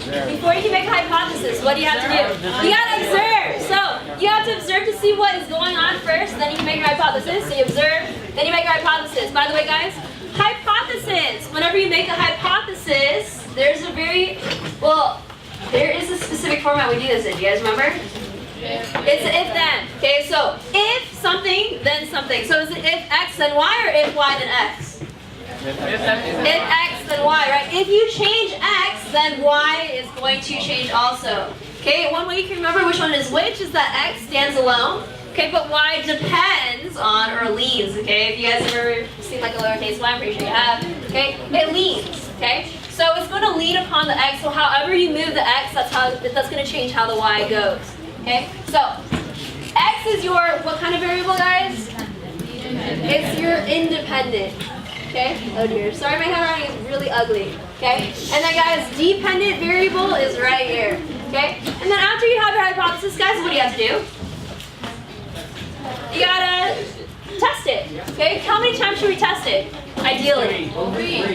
Before you can make a hypothesis, what do you have to do? You gotta observe. So you have to observe to see what is going on first, then you can make your hypothesis. So you observe, then you make your hypothesis. By the way, guys, hypothesis. Whenever you make a hypothesis, there's a there is a specific format we do this in. Do you guys remember? It's an if-then. Okay, so if something, then something. So is it if X, then Y, or if Y, then X? If X, then Y, right? If you change X, then Y is going to change also. Okay, one way you can remember which one is which is that X stands alone. Okay, but Y depends on or leans. Okay, if you guys ever seen like a lowercase y, I'm pretty sure you have. Okay, it leans. Okay, so it's going to lean upon the X. So however you move the X, that's going to change how the Y goes. Okay, so X is your what kind of variable, guys? It's your independent. Okay? Oh dear. Sorry, my handwriting is really ugly. Okay? And then, guys, dependent variable is right here. Okay? And then after you have your hypothesis, guys, what do you have to do? You gotta test it. Okay? How many times should we test it? Ideally.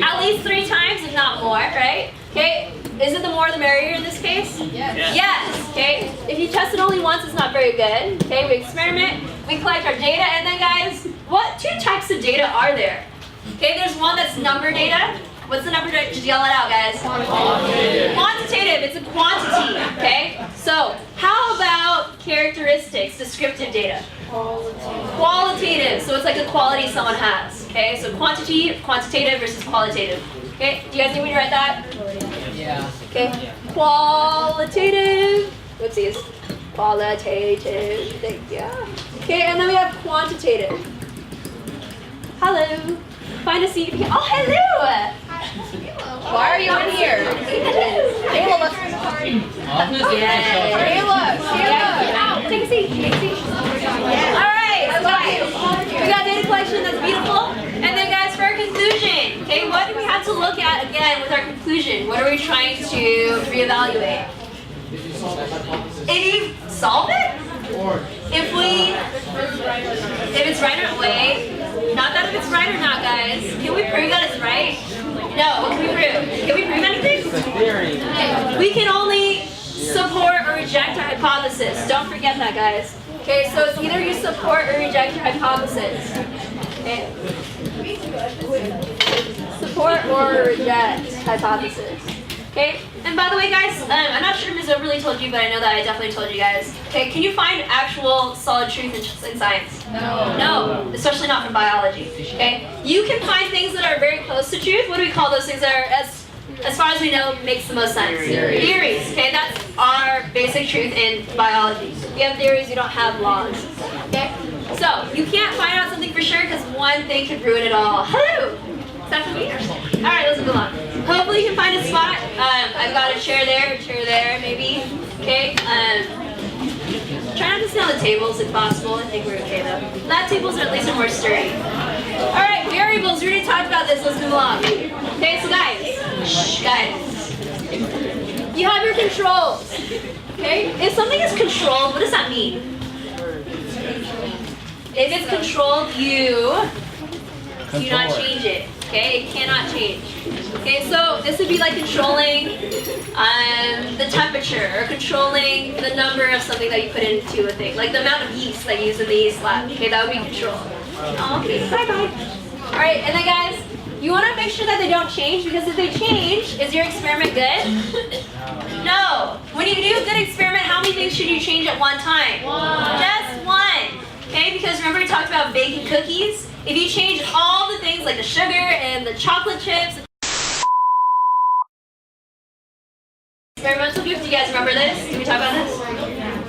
At least 3 times, if not more, right? Okay? Is it the more the merrier in this case? Yes. Yes. Okay? If you test it only once, it's not very good. Okay? We experiment, we collect our data, and then, guys, what 2 types of data are there? Okay, there's one that's number data. What's the number data? Just yell it out, guys. Quantitative. Quantitative. It's a quantity. Okay? So, how about characteristics, descriptive data? Qualitative. So it's like a quality someone has. Okay? So quantitative versus qualitative. Okay? Do you guys need me to write that? Yeah. Okay. Qualitative. Whoopsies. Qualitative. Thank you. Okay, and then we have quantitative. Hello. Find a seat. Oh, hello! Why are you in here? Kayla, let's Kayla, take a seat. Take a seat. Alright, so we got data collection that's beautiful. And then, guys, for our conclusion, okay, what do we have to look at again with our conclusion? What are we trying to reevaluate? If you solve it, if it's right or wait, not that if it's right or not, guys. Can we prove that it's right? No, what can we prove? Can we prove anything? It's a theory. Okay. We can only support or reject our hypothesis. Don't forget that, guys. Okay, so it's either you support or reject your hypothesis. Okay. Support or reject hypothesis. Okay, and by the way, guys, I'm not sure if Ms. really told you, but I know that I definitely told you guys. Okay, can you find actual solid truth in science? No. No, especially not from biology. Okay, you can find things that are very close to truth. What do we call those things that are, as far as we know, makes the most sense? Theories. Okay, that's our basic truth in biology. We have theories, we don't have laws. Okay, so you can't find out something for sure because one thing could ruin it all. Hello. Is that for me? All right, let's move on. Hopefully you can find a spot. I've got a chair there, maybe. Okay. Try not to sit on the tables if possible. I think we're okay though. Lab tables are at least more sturdy. All right, variables. We already talked about this. Let's move along. Okay, so guys, you have your controls. Okay. If something is controlled, what does that mean? If it's controlled, you do not change it. Okay, it cannot change. Okay, so this would be like controlling the temperature or controlling the number of something that you put into a thing, like the amount of yeast that you use in the yeast lab. Okay, that would be control. Okay, bye-bye. All right, and then guys, you want to make sure that they don't change because if they change, is your experiment good? No. When you do a good experiment, how many things should you change at one time? Just one. Okay, because remember we talked about baking cookies? If you change all the things like the sugar and the chocolate chips. Experimental group, do you guys remember this? Did we talk about this?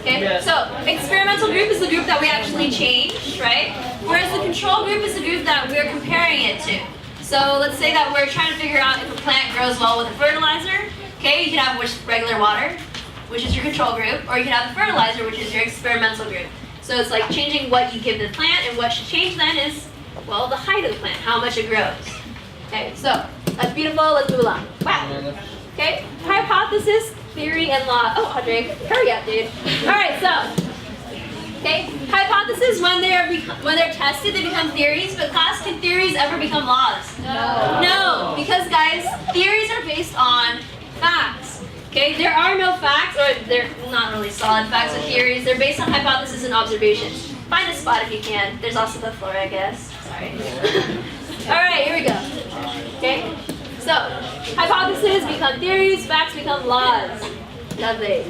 Okay, so experimental group is the group that we actually changed, right? Whereas the control group is the group that we're comparing it to. So let's say that we're trying to figure out if a plant grows well with a fertilizer. Okay, you can have regular water, which is your control group, or you can have the fertilizer, which is your experimental group. So it's like changing what you give the plant, and what should change then is, well, the height of the plant, how much it grows. Okay, so that's beautiful. Let's move along. Wow. Okay, hypothesis, theory, and law. Oh, Audrey, hurry up, dude. All right, so okay, hypotheses when they're tested, they become theories. But class, can theories ever become laws? No. No, because guys, theories are based on facts. Okay, there are no facts, or they're not really solid facts or theories. They're based on hypotheses and observations. Find a spot if you can. There's also the floor, I guess. Sorry. All right, here we go. Okay, so hypotheses become theories, facts become laws. Lovely.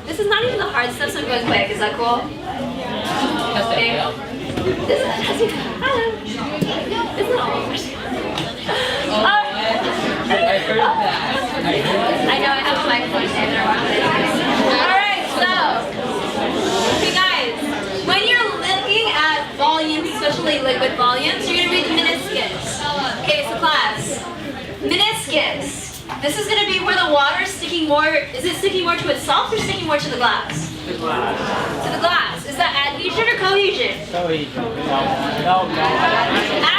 This is not even the hard stuff, so I'm going quick. Is that cool? Okay. This is all. I heard that. I know I have a microphone stand there. Alright, so, okay guys, when you're looking at volumes, especially liquid volumes, you're going to read the meniscus. Okay, so class, meniscus. This is going to be where the water is sticking more, is it sticking more to itself or sticking more to the glass? The glass. To the glass. Is that adhesion or cohesion? Cohesion. No.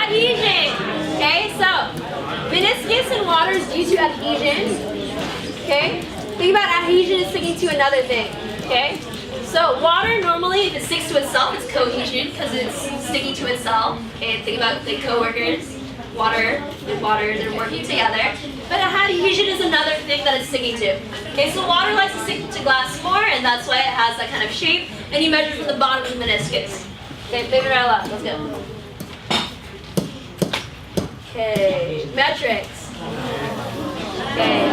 Adhesion. Okay, so meniscus in water is due to adhesion. Okay? Think about adhesion is sticking to another thing. Okay? So water normally, if it sticks to itself, it's cohesion because it's sticking to itself. Okay? Think about the co-workers. Water and water, they're working together. But adhesion is another thing that it's sticking to. Okay, so water likes to stick to glass more, and that's why it has that kind of shape. And you measure from the bottom of the meniscus. Okay, figure it out. Let's go. Okay, metrics. Okay.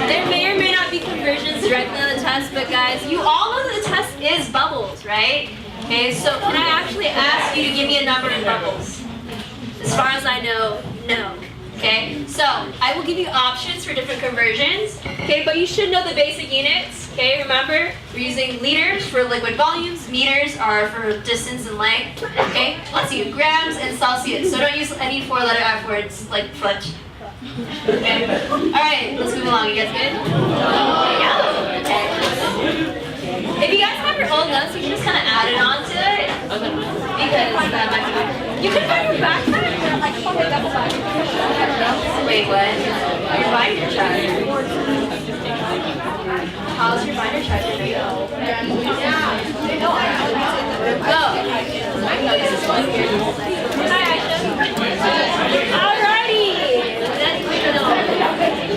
There may or may not be conversions directly on the test, but guys, you all know that the test is bubbles, right? Okay, so can I actually ask you to give me a number of bubbles? As far as I know, no. Okay, so I will give you options for different conversions. Okay, but you should know the basic units. Okay, remember, we're using liters for liquid volumes, meters are for distance and length. Okay, let's see, grams and Celsius. So don't use any four-letter F words like foot. Okay, alright, let's move along. You guys good? Yeah. Okay. If you guys have your old notes, you can just kind of add it on to it. Because that might be. You can find your backpack. Like, oh, wait, double back. Wait, what? Your binder chart. How's your binder chart? Alrighty.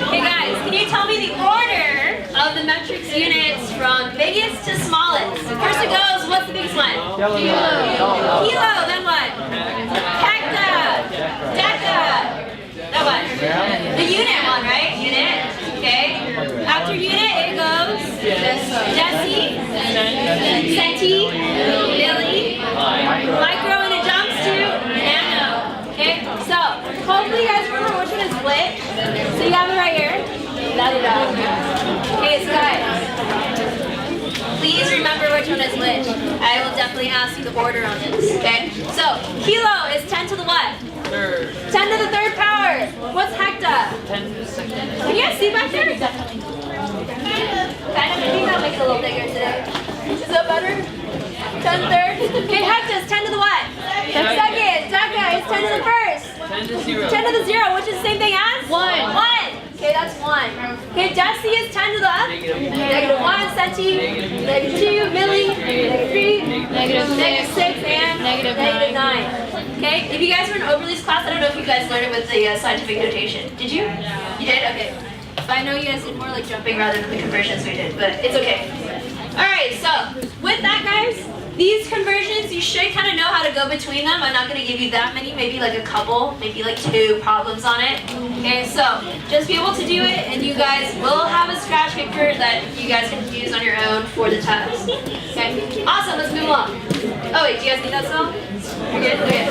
Okay, guys, can you tell me the order of the metrics units from biggest to smallest? First it goes, what's the biggest one? Kilo. Kilo, then what? Hecta. Deca. That one. The unit one, right? Unit. Okay. After unit, it goes deci, centi, milli, micro, and it jumps to nano. Okay. So hopefully you guys remember which one is which. So you have it right here. Okay, so guys, please remember which one is which. I will definitely ask you the order on this. Okay. So kilo is 10 to the what? Third. 10 to the third power. What's hecta? 10 to the second. Can you guys see back there? Definitely. Kind of, maybe I'll make it a little bigger today. Is that better? 10 to the third? Okay, hecta is 10 to the what? Second. Deca is 10 to the first. 10 to 0. 10 to the 0, which is the same thing as? 1. 1. Okay, that's 1. Okay, deci is 10 to the negative 1, centi, negative 2, milli, negative 3, negative 6, and negative 9. Okay, if you guys were in Overly's class, I don't know if you guys learned it with the scientific notation. Did you? You did? Okay. But I know you guys did more like jumping rather than the conversions we did, but it's okay. Alright, so with that, guys, these conversions, you should kind of know how to go between them. I'm not going to give you that many, maybe like a couple, maybe like 2 problems on it. Okay, so just be able to do it, and you guys will have a scratch paper that you guys can use on your own for the test. Okay, awesome, let's move along. Oh wait, do you guys need that still? You're good? Okay.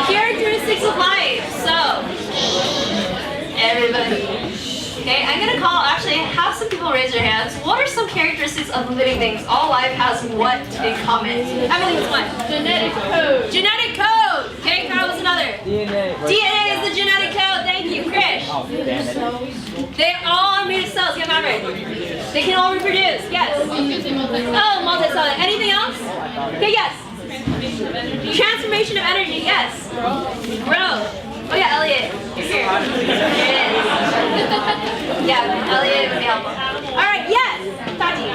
Characteristics of life. So, everybody. Okay, I'm gonna call, actually have some people raise their hands. What are some characteristics of living things? All life has what in common? I believe it's what? Genetic code. Genetic code! Okay, Carl, what's another? DNA. DNA is the genetic code, thank you, Krish. Oh, damn it. They all are made of cells, get remember. They can all reproduce, yes. Oh, multicellular. Anything else? Okay, yes. Transformation of energy, yes. Growth. Oh yeah, Elliot. You're here. Here it is. Yeah, Elliot would be helpful. Alright, yes. Tati.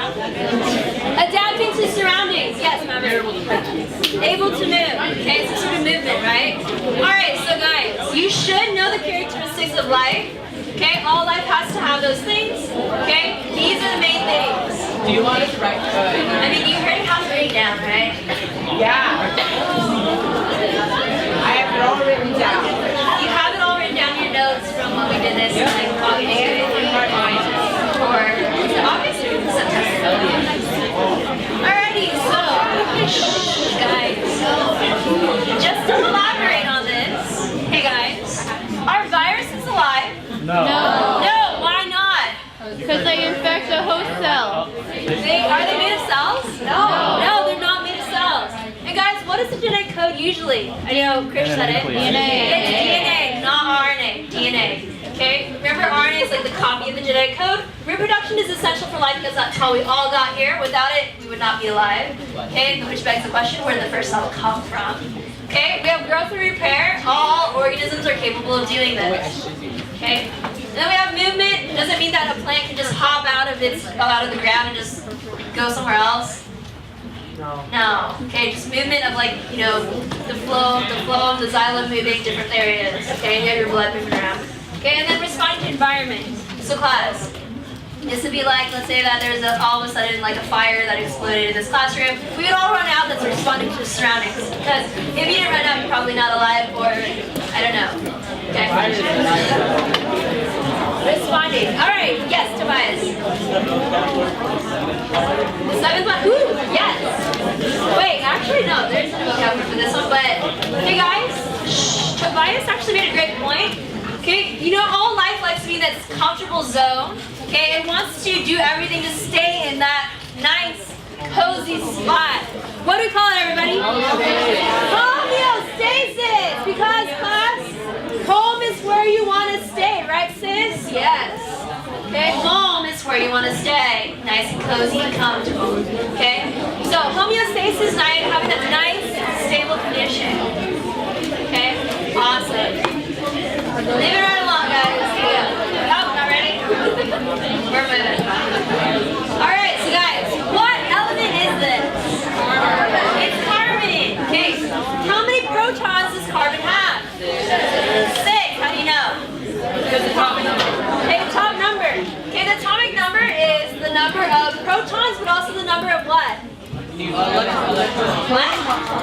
Adapting to surroundings. Yes, remember. Able to move. Okay, it's a sort of movement, right? Alright, so guys, you should know the characteristics of life. Okay, all life has to have those things. Okay, these are the main things. Do you want us to write? I mean, you already have to write it down, right? Yeah. I have it all written down. You have it all written down in your notes from when we did this in like August or August or September. Alrighty, so guys, just to elaborate on this, hey guys, are viruses alive? No. No, why not? Because they infect the host cell. Are they made of cells? No. No, they're not made of cells. And guys, what is the genetic code usually? I know Chris said it. DNA. It's DNA, not RNA. DNA. Okay? Remember, RNA is like the copy of the genetic code. Reproduction is essential for life because that's how we all got here. Without it, we would not be alive. Okay? Which begs the question, where did the first cell come from? Okay? We have growth and repair. All organisms are capable of doing this. Okay? And then we have movement. It doesn't mean that a plant can just hop out of the ground and just go somewhere else. No. Okay, just movement of like, you know, the flow of the xylem moving different areas. Okay, and you have your blood moving around. Okay, and then responding to environment. So class, this would be like, let's say that there's all of a sudden like a fire that exploded in this classroom. We would all run out that's responding to the surroundings. Because if you didn't run out, you're probably not alive, or I don't know. Okay. Responding. All right. Yes, Tobias. The seventh one. Ooh, yes. Wait, actually no. There's no vocabulary for this one, but hey guys, Tobias actually made a great point. Okay, you know, all life likes to be in that comfortable zone. Okay, it wants to do everything to stay in that nice, cozy spot. What do we call it, everybody? Homeostasis. Because class, home is where you want to stay, right, sis? Yes. Okay, home is where you want to stay. Nice and cozy and comfortable. Okay? So homeostasis is having that nice, stable condition. Okay? Awesome. Leave it right along, guys. Yeah. Oh, not ready? We're moving. Alright, so guys, what element is this? It's carbon. Okay. How many protons does carbon have? 6. How do you know? Because the top number. Okay, the top number. Okay, the atomic number is the number of protons, but also the number of what? Electrons. What?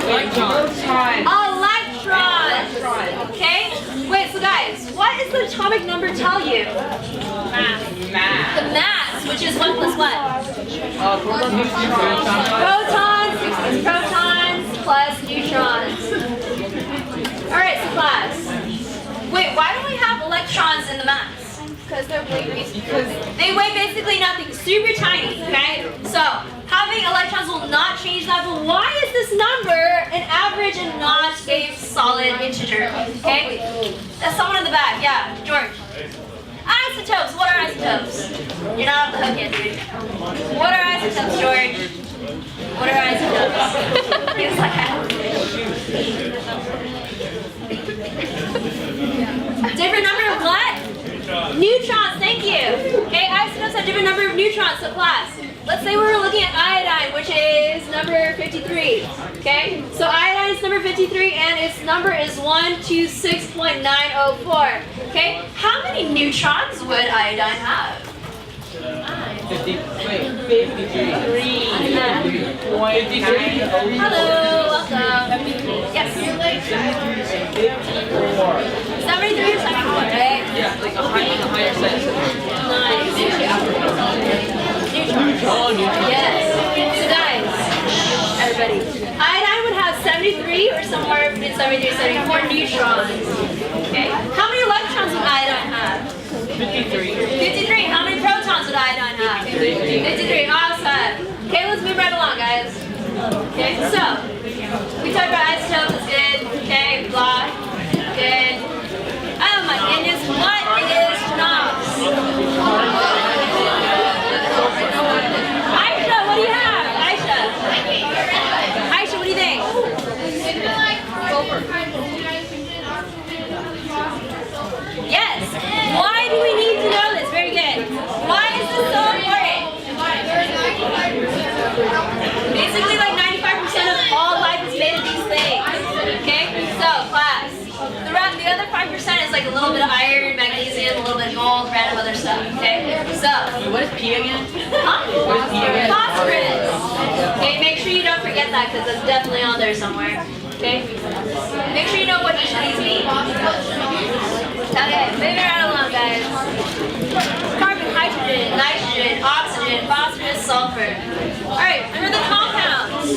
Electrons. Electrons. Okay? Wait, so guys, what does the atomic number tell you? Mass. The mass, which is 1 plus what? Protons. Protons plus neutrons. Alright, so class. Wait, why don't we have electrons in the mass? Because they're weight. They weigh basically nothing, super tiny, okay? So, having electrons will not change that, but why is this number an average and not a solid integer, okay? That's someone in the back, yeah, George. Isotopes, what are isotopes? You're not off the hook yet, dude. What are isotopes, George? What are isotopes? He was like, different number of what? Neutrons, thank you. Okay, isotopes have different number of neutrons, so class. Let's say we were looking at iodine, which is number 53. Okay, so iodine is number 53 and its number is 126.904. Okay, how many neutrons would iodine have? 53. Hello, welcome. Yes. 73 or 74, right? Yeah, like on the higher side. Nice. Neutrons. Yes. So guys, everybody, iodine would have 73 or somewhere between 73 and 74 neutrons. Okay. How many electrons would iodine have? 53. 53. How many protons would iodine have? 53. Awesome. Okay, let's move right along, guys. Okay, so we talked about isotopes. That's good. Okay, blah. Good. Oh my goodness, what is NOx? Aisha, what do you have? Aisha, what do you think? Yes. Why do we need to know this? Very good. Why is this so important? Basically, like 95% of all life is made of these things. has like a little bit of iron, magnesium, a little bit of gold, random other stuff. Okay, so What is P again? huh? Phosphorus. Okay, make sure you don't forget that because it's definitely on there somewhere. Okay, make sure you know what each of these mean. Okay, moving right along, guys. Carbon, hydrogen, nitrogen, oxygen, phosphorus, sulfur. All right, remember the compounds.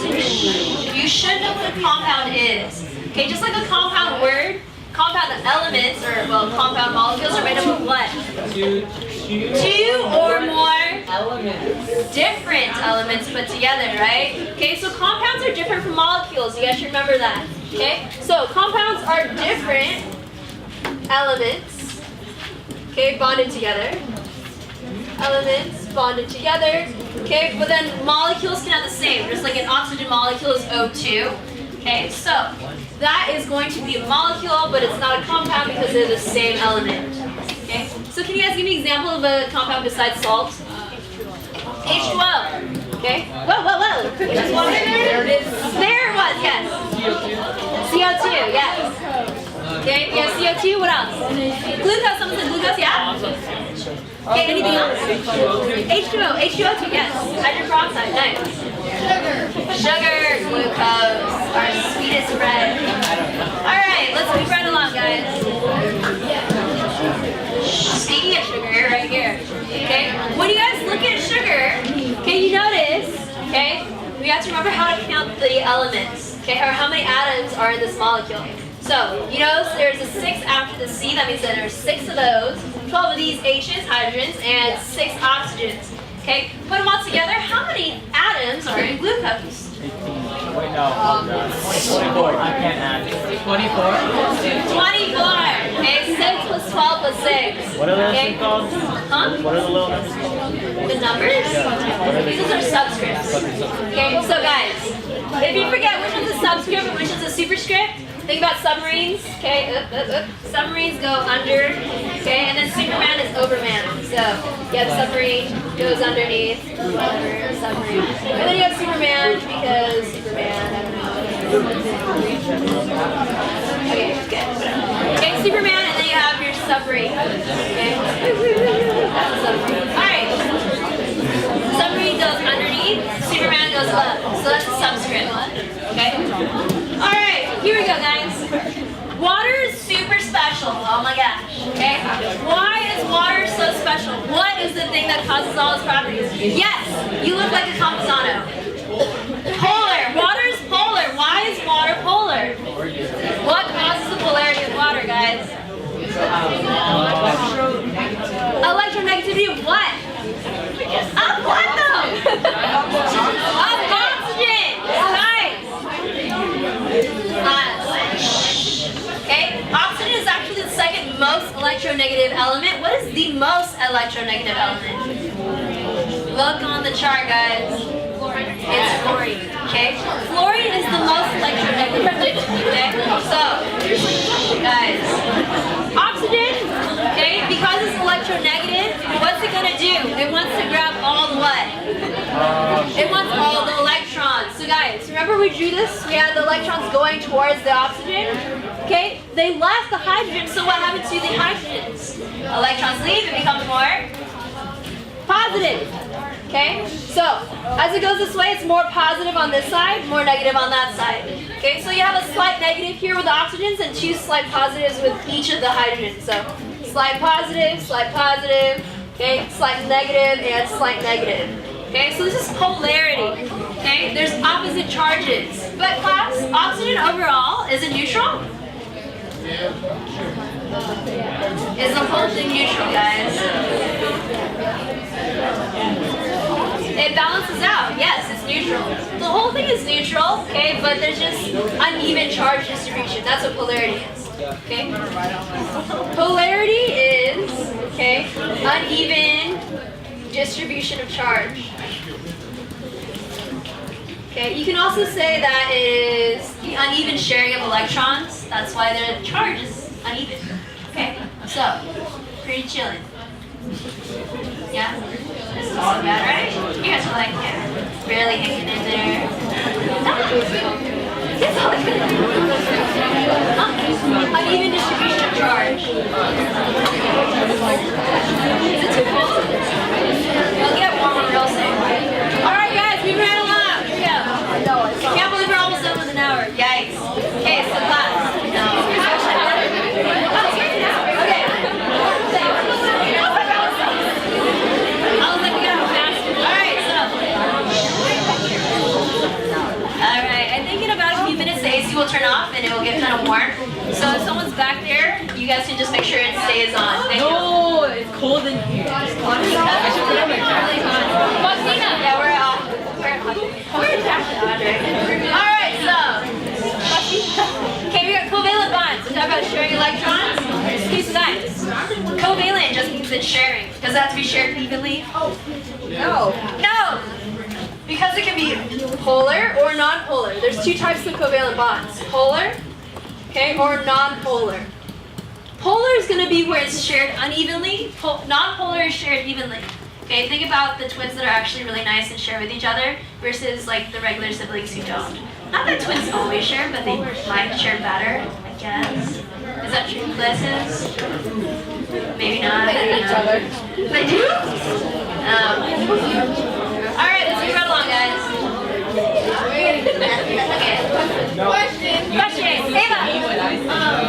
You should know what a compound is. Okay, just like a compound word, compound elements, or well, compound molecules are made up of what? Two or more different elements put together, right? Okay, so compounds are different from molecules. You guys should remember that. Okay, so compounds are different elements, okay, bonded together. Elements bonded together, okay, but then molecules can have the same, just like an oxygen molecule is O2, okay, so that is going to be a molecule, but it's not a compound because they're the same element, okay. So can you guys give me an example of a compound besides salt? H2O, okay, whoa, which is water? There it is. There it was, yes. CO2, yes. Okay, yeah, CO2, what else? Glucose, someone said glucose, yeah? Okay, anything else? H2O2, yes. Hydrogen peroxide, nice. Sugar, glucose, our sweetest friend. Alright, let's move right along, guys. Speaking of sugar, right here. Okay, when you guys look at sugar, okay, you notice, okay, we have to remember how to count the elements, okay, or how many atoms are in this molecule. So, you notice there's a 6 after the C, that means that there's 6 of those, 12 of these H's, hydrogens, and 6 oxygens. Okay, put them all together, how many atoms are in glucose? Wait, no. 24. I can't add. 24. 24. Okay, 6 plus 12 plus 6. What are those okay. called? Huh? What are the little numbers called? The numbers? These are subscripts. Okay, so guys, if you forget which one's a subscript and which one's a superscript, think about submarines, okay, submarines go under, okay, and then Superman is overman. So, you have submarine, goes underneath, submarine. And then you have Superman, because Superman, I don't know. Okay, good. Okay, Superman, and then you have your submarine. Okay, that's a submarine. Alright, submarine goes underneath, Superman goes up. So that's a subscript, okay? Alright, here we go, guys. Water is super special. Oh my gosh. Okay? Why is water so special? What is the thing that causes all its properties? Yes, you look like a Campesano. Polar. Water is polar. Why is water polar? What causes the polarity of water, guys? Electronegativity of what? Of what though? Of oxygen. Nice. Okay, oxygen is actually the second most electronegative element. What is the most electronegative element? Look on the chart, guys. It's fluorine. Okay, fluorine is the most electronegative. Okay, so guys, oxygen. Okay, because it's electronegative, what's it gonna do? It wants to grab all the what? It wants all the electrons. So guys, remember we drew this? We had the electrons going towards the oxygen. Okay, they left the hydrogen, so what happened to the hydrogens? Electrons leave, it becomes more positive. Okay, so as it goes this way, it's more positive on this side, more negative on that side. Okay, so you have a slight negative here with the oxygens and 2 slight positives with each of the hydrogens. So slight positive, okay, slight negative, and slight negative. Okay, so this is polarity. Okay, there's opposite charges. But class, oxygen overall is it neutral? Is the whole thing neutral, guys? It balances out. Yes, it's neutral. The whole thing is neutral, okay, but there's just uneven charge distribution. That's what polarity is. Okay? Polarity is, okay, uneven distribution of charge. Okay, you can also say that it is the uneven sharing of electrons. That's why their charge is uneven. Okay, so pretty chilling. Yeah, this is not so bad, right? You guys are like, yeah, barely hanging in there. Uneven distribution of charge. turn off and it will get kind of warm. So if someone's back there, you guys can just make sure it stays on. Thank you. No, it's cold in here. I should put it really hot. Yeah, we're Alright, so. Okay, we got covalent bonds. We talk about sharing electrons. Okay, so guys, covalent just means it's sharing. Does it have to be shared evenly? No. No! Because it can be polar or non-polar. There's two types of covalent bonds. Polar, okay, or non-polar. Polar is going to be where it's shared unevenly. Non-polar is shared evenly. Okay, think about the twins that are actually really nice and share with each other versus like the regular siblings who don't. Not that twins always share, but they might share better, I guess. Is that true, classes? Maybe not. They hate each other. They do? Alright, let's move right along, guys. Okay. Question. Ava.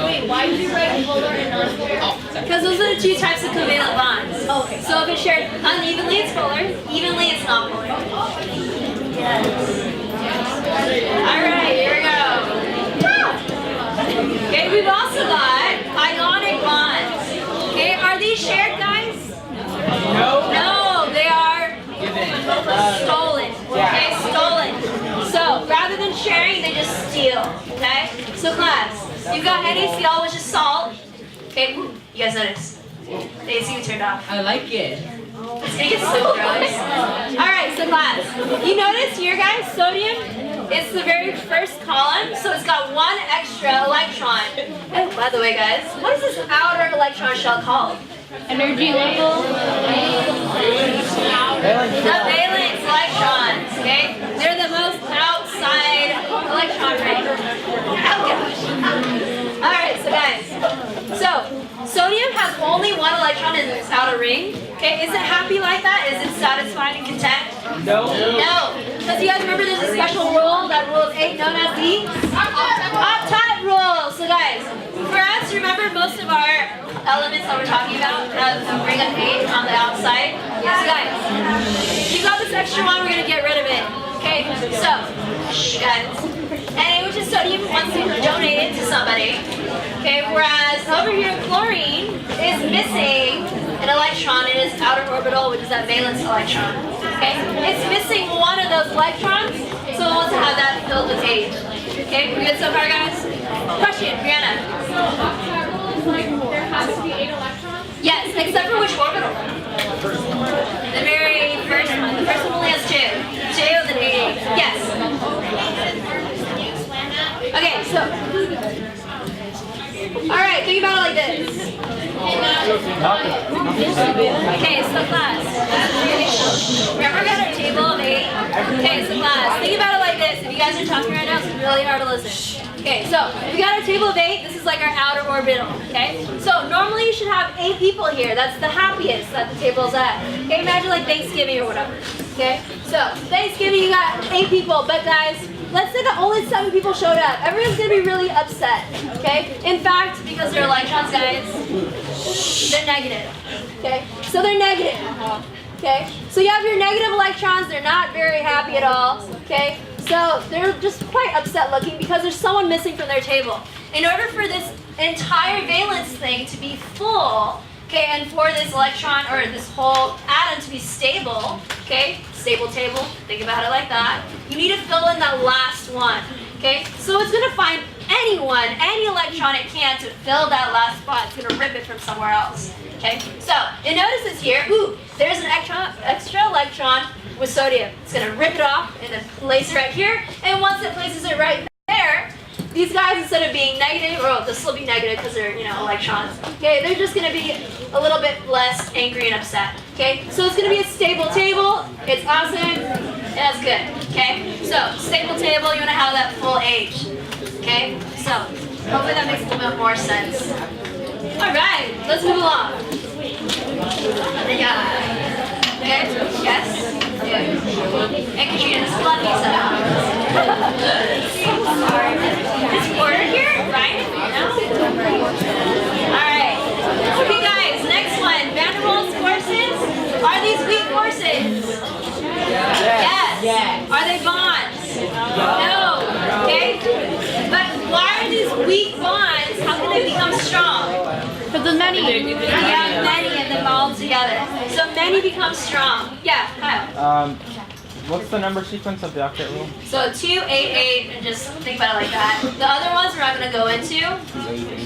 Wait, why did you write polar and non-polar? Because those are the two types of covalent bonds. Okay. So if it's shared unevenly, it's polar. Evenly, it's not polar. Yes. Alright, here we go. Okay, we've also got ionic bonds. Okay, are these shared, guys? No. No, they are stolen. Okay, stolen. So rather than sharing, they just steal. Okay? So class, you've got NaCl, which is salt. Okay, ooh, you guys notice. The AC turned off. I like it. It's gonna get so gross. Alright, so class. You notice here, guys, sodium is the very first column, so it's got one extra electron. And by the way, guys, what is this outer electron shell called? Energy level. The valence electrons, okay? They're the most outside electron ring. Oh gosh. Alright, so guys. So, sodium has only one electron in its outer ring. Okay, is it happy like that? Is it satisfied and content? No. No. Because you guys remember there's a special rule, that rule of 8 known as the octet rule. So guys, for us, remember most of our elements that we're talking about have a ring of 8 on the outside. So guys, you got this extra one, we're going to get rid of it. Okay, so, guys, Na, which is sodium, wants to donate it to somebody. Okay, whereas over here, chlorine is missing an electron in its outer orbital, which is that valence electron. Okay, it's missing one of those electrons, so it wants to have that filled with H. Okay, we good so far, guys? Question, Brianna. There has to be 8 electrons? Yes, except for which orbital? The very first one. The first one only has 2. 2, then 8. Yes. Okay, so. Alright, think about it like this. Okay, so class. Remember we got our table of 8? Okay, so class, think about it like this. If you guys are talking right now, it's really hard to listen. Okay, so we got our table of 8. This is like our outer orbital. Okay, so normally you should have 8 people here. That's the happiest that the table's at. Okay, imagine like Thanksgiving or whatever. Okay, so Thanksgiving you got 8 people, but guys, let's say that only 7 people showed up. Everyone's gonna be really upset. Okay, in fact, because they're electrons, guys, they're negative. Okay, so they're negative. Okay, so you have your negative electrons. They're not very happy at all. Okay. So they're just quite upset looking because there's someone missing from their table. In order for this entire valence thing to be full, okay, and for this electron or this whole atom to be stable, okay, stable table, think about it like that, you need to fill in that last one, okay? So it's going to find anyone, any electron it can to fill that last spot. It's going to rip it from somewhere else, okay? So, and notice this here, ooh, there's an extra electron with sodium. It's going to rip it off and then place it right here. And once it places it right there, these guys, instead of being negative, or they'll still be negative because they're, electrons, okay, they're just going to be a little bit less angry and upset, okay? So it's going to be a stable table. It's awesome. And that's good, okay? So, stable table, you want to have that full H, okay? So, hopefully that makes a little bit more sense. All right, let's move along. Yeah. Okay, yes? Yeah. And Katrina, this is a lot easier. Sorry. This order here, right? No? Alright. Okay guys, next one. Van der Waals forces. Are these weak forces? Yes. Are they bonds? No. Okay? But why how can they become strong? For the many. You have many of them all together. So many become strong. Yeah, Kyle. What's the number sequence of the octet rule? So 2, 8, 8, and just think about it like that. The other ones we're not going to go into.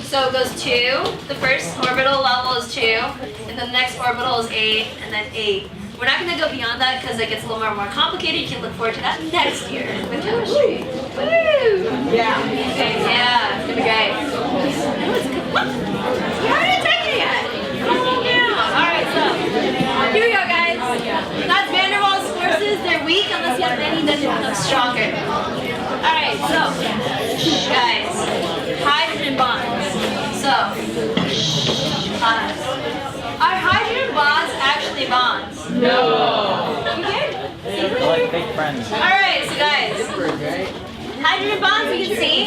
So it goes 2, the first orbital level is 2, and then the next orbital is 8, and then 8. We're not going to go beyond that because it gets a little more complicated. You can look forward to that next year with chemistry. Woo! Yeah. Okay, yeah, it's going to be great. You haven't taken it yet. Calm down. All right, so here we go, guys. That's Vanderwaal's forces. They're weak unless you have many, then they become stronger. All right, so guys, hydrogen bonds. So, are hydrogen bonds actually bonds? No. You good? They're like fake friends. All right, so guys, hydrogen bonds, you can see,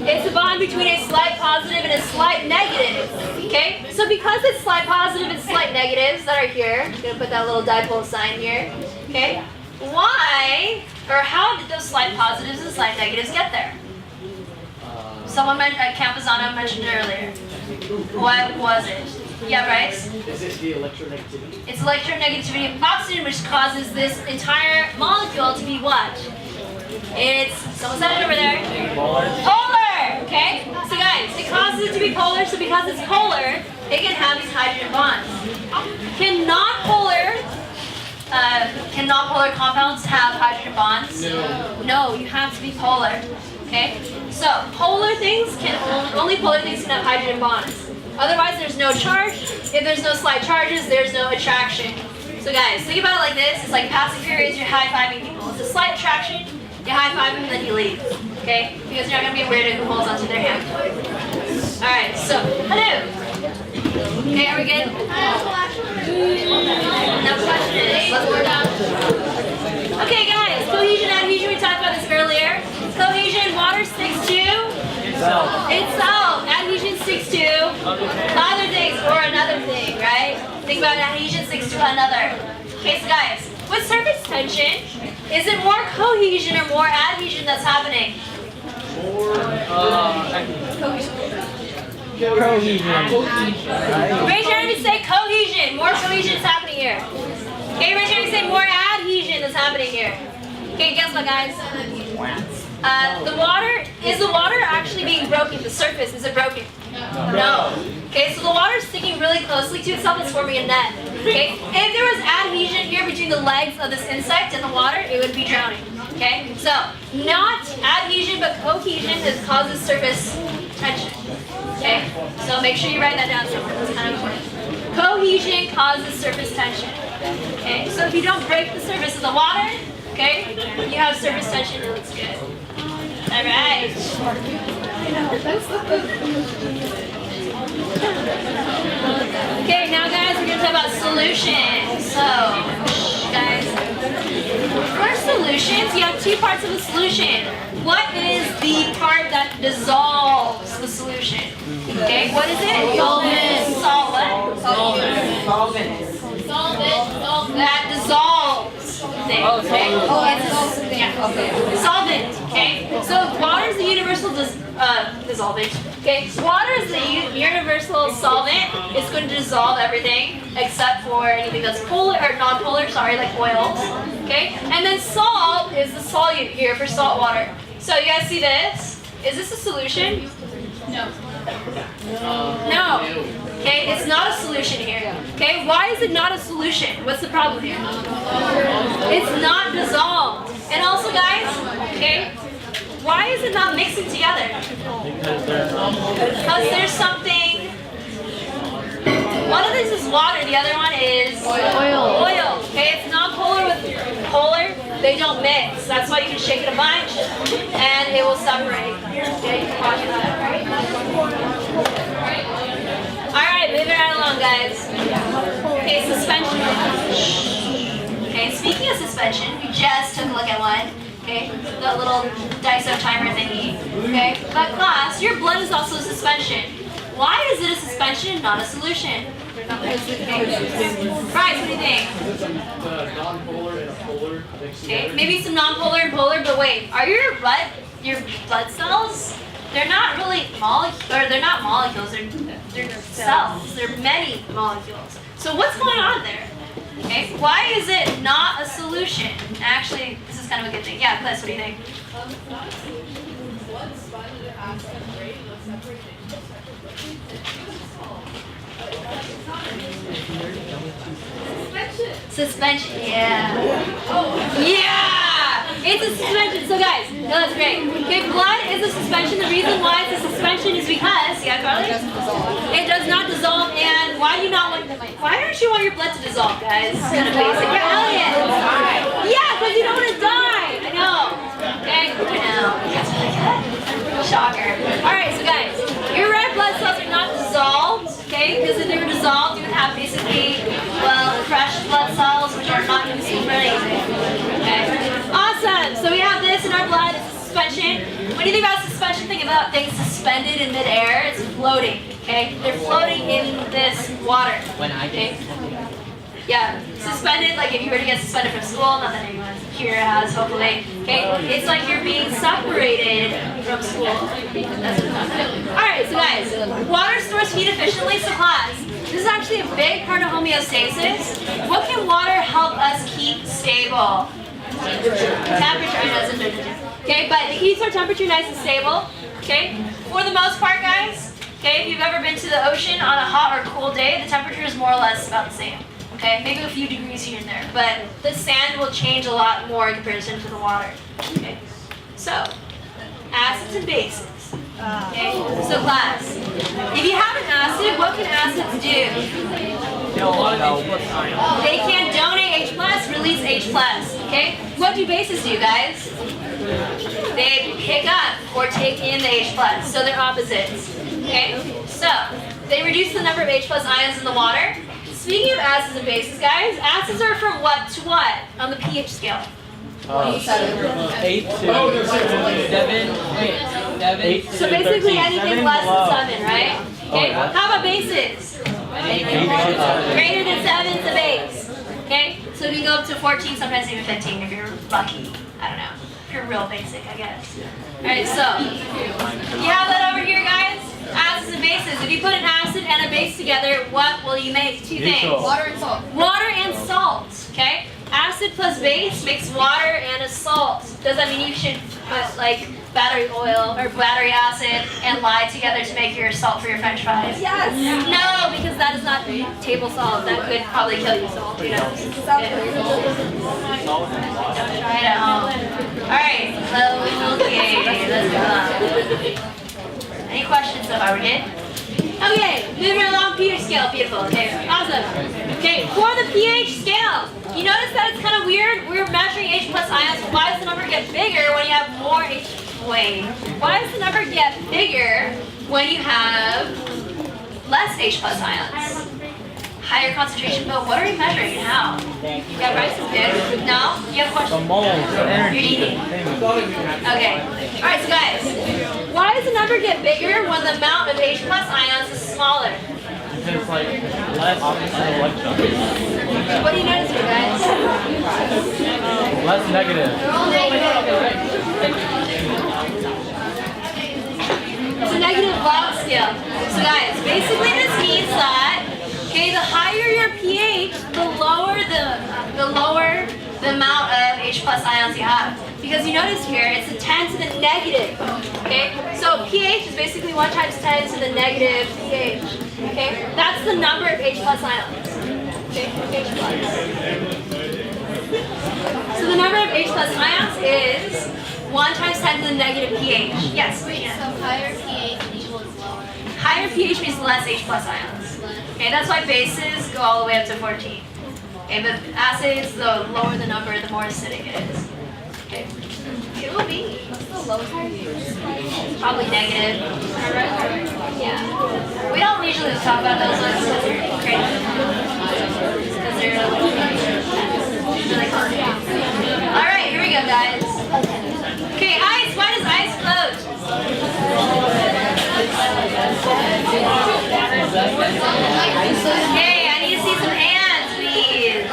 it's a bond between a slight positive and a slight negative. Okay, so because it's slight positive and slight negatives that are here, I'm gonna put that little dipole sign here. Okay, why or how did those slight positives and slight negatives get there? Someone Campuzano mentioned it earlier. What was it? Yeah, Bryce? Is it the electronegativity? It's electronegativity of oxygen, which causes this entire molecule to be what? It's, someone said it over there. Polar! Okay? So guys, it causes it to be polar, so because it's polar, it can have these hydrogen bonds. Can non-polar compounds have hydrogen bonds? No. No, you have to be polar. Okay? So, polar things can only polar things can have hydrogen bonds. Otherwise, there's no charge. If there's no slight charges, there's no attraction. So guys, think about it like this. It's like passing periods, you're high-fiving people. It's a slight attraction, you high-five them, and then you leave. Okay? Because you're not going to be a weirdo who holds onto their hand. Alright, so, hello. Okay, are we good? No questions. Let's work on. Okay guys, cohesion, adhesion, we talked about this earlier. Cohesion, water sticks to itself. Adhesion sticks to other things or another thing, right? Think about adhesion sticks to another. Okay, so guys, with surface tension, is it more cohesion or more adhesion that's happening? Cohesion. Raise your hand if you say cohesion. More cohesion is happening here. Okay, raise your hand if you say more adhesion is happening here. Okay, guess what, guys? Is the water actually being broken? The surface, is it broken? No. Okay, so the water is sticking really closely to itself. It's forming a net. Okay, if there was adhesion here between the legs of this insect and the water, it would be drowning. Okay, so not adhesion but cohesion that causes surface tension. Okay, so make sure you write that down somewhere. That's kind of important. Cohesion causes surface tension. Okay, so if you don't break the surface of the water, okay, you have surface tension. It looks good. All right. Okay, now guys, we're going to talk about solutions. So, guys, for solutions, you have two parts of the solution. What is the part that dissolves the solution? Okay, what is it? Solvent. Solvent. That dissolves things. Okay? Solvent. Okay? So water is the universal dissolvent. Okay? Water is the universal solvent. It's going to dissolve everything except for anything that's polar or non-polar, sorry, like oils. Okay? And then salt is the solute here for salt water. So you guys see this? Is this a solution? No. No. Okay, it's not a solution here. Okay, why is it not a solution? What's the problem here? It's not dissolved. And also guys, okay, why is it not mixing together? Because there's something. One of these is water, the other one is oil. Okay, it's not polar with polar. They don't mix. That's why you can shake it a bunch and it will separate. Okay, you can watch that. Alright, moving right along, guys. Okay, suspension. Okay, speaking of suspension, we just took a look at one. Okay, the little DISO timer thingy. Okay, but class, your blood is also a suspension. Why is it a suspension, not a solution? Bryce, what do you think? Non-polar and a polar mixed Okay, together. maybe some non-polar and polar, but wait, are your blood cells they're not really they're not molecules, they're cells. They're many molecules. So what's going on there? Okay, why is it not a solution? Actually, this is kind of a good thing. Yeah, Cliss, what do you think? Suspension, yeah. Yeah! It's a suspension. So guys, no, that's great. Okay, blood is a suspension. The reason why it's a suspension is because, yeah, Carly? It does not dissolve. And why do you not want, why don't you want your blood to dissolve, guys? It's kind of basic. Yeah, Elliot! Yeah, because you don't want to die. I know. Okay, I know. That's really good. Shocker. Alright, so guys, your red blood cells are not dissolved, okay? Because if they were dissolved, you would have basically, well, crushed blood cells, which are not useful for anything. Okay? Awesome! So we have this in our blood, it's a suspension. When you think about suspension, think about things suspended in midair. It's floating, okay? They're floating in this water. Okay? Yeah, suspended, like if you were to get suspended from school, not that anyone here has, hopefully. Okay, it's like you're being separated from school. That's what it's about. Alright, so guys, water stores heat efficiently, so class. This is actually a big part of homeostasis. What can water help us keep stable? Temperature, I know it's a okay, but it keeps our temperature nice and stable. Okay, for the most part, guys. Okay, if you've ever been to the ocean on a hot or cold day, the temperature is more or less about the same. Okay, maybe a few degrees here and there, but the sand will change a lot more in comparison to the water. Okay, so acids and bases. Okay, so class, if you have an acid, what can acids do? They can donate H plus, release H plus. Okay, what do bases do, guys? They pick up or take in the H plus, so they're opposites. Okay, so they reduce the number of H plus ions in the water. Speaking of acids and bases, guys, acids are from what to what on the pH scale? 8 to 7. 8 to So basically 13. anything less than 7, right? Okay. How about bases? Greater than 7 is a base. Okay. So we can go up to 14, sometimes even 15 if you're lucky. I don't know. If you're real basic, I guess. All right. So you have that over here, guys. Acids and bases. If you put an acid and a base together, what will you make? Two things. Water and salt. Water and salt. Okay. Acid plus base makes water and a salt. Does that mean you should put like battery oil or battery acid and lye together to make your salt for your French fries? Yes. No, because that is not table salt. That could probably kill you. So who knows? Don't try it at home. All right. Okay. Let's go on. Any questions so far? We're good? Okay, moving along pH scale. Beautiful. Okay, awesome. Okay, for the pH scale, you notice that it's kind of weird. We're measuring H plus ions. Why does the number get bigger when you have more H? Wait. Why does the number get bigger when you have less H plus ions? Higher concentration, but what are we measuring and how? Yeah, Bryce is good. No? You have a question? The moles, the energy. You're eating. Okay. Alright, so guys, why does the number get bigger when the amount of H plus ions is smaller? Because it's like less opposite electrons. What do you notice here, guys? Less negative. It's a negative log scale. So guys, basically this means that okay, the higher your pH, the lower the amount of H plus ions you have. Because you notice here, it's a 10 to the negative. Okay, so pH is basically 1 times 10 to the negative pH. Okay, that's the number of H plus ions. Okay, H plus. So the number of H plus ions is 1 times 10 to the negative pH. Yes. Wait, so higher pH equals lower. Higher pH means less H plus ions. Okay, that's why bases go all the way up to 14. Okay, but acids, the lower the number, the more acidic it is. Okay. It will be. What's the lowest pH? Probably negative. Yeah. We don't usually talk about those ones because they're crazy. Because they're really complicated. Alright, here we go, guys. Okay, ice. Why does ice float? Okay, I need to see some hands, please.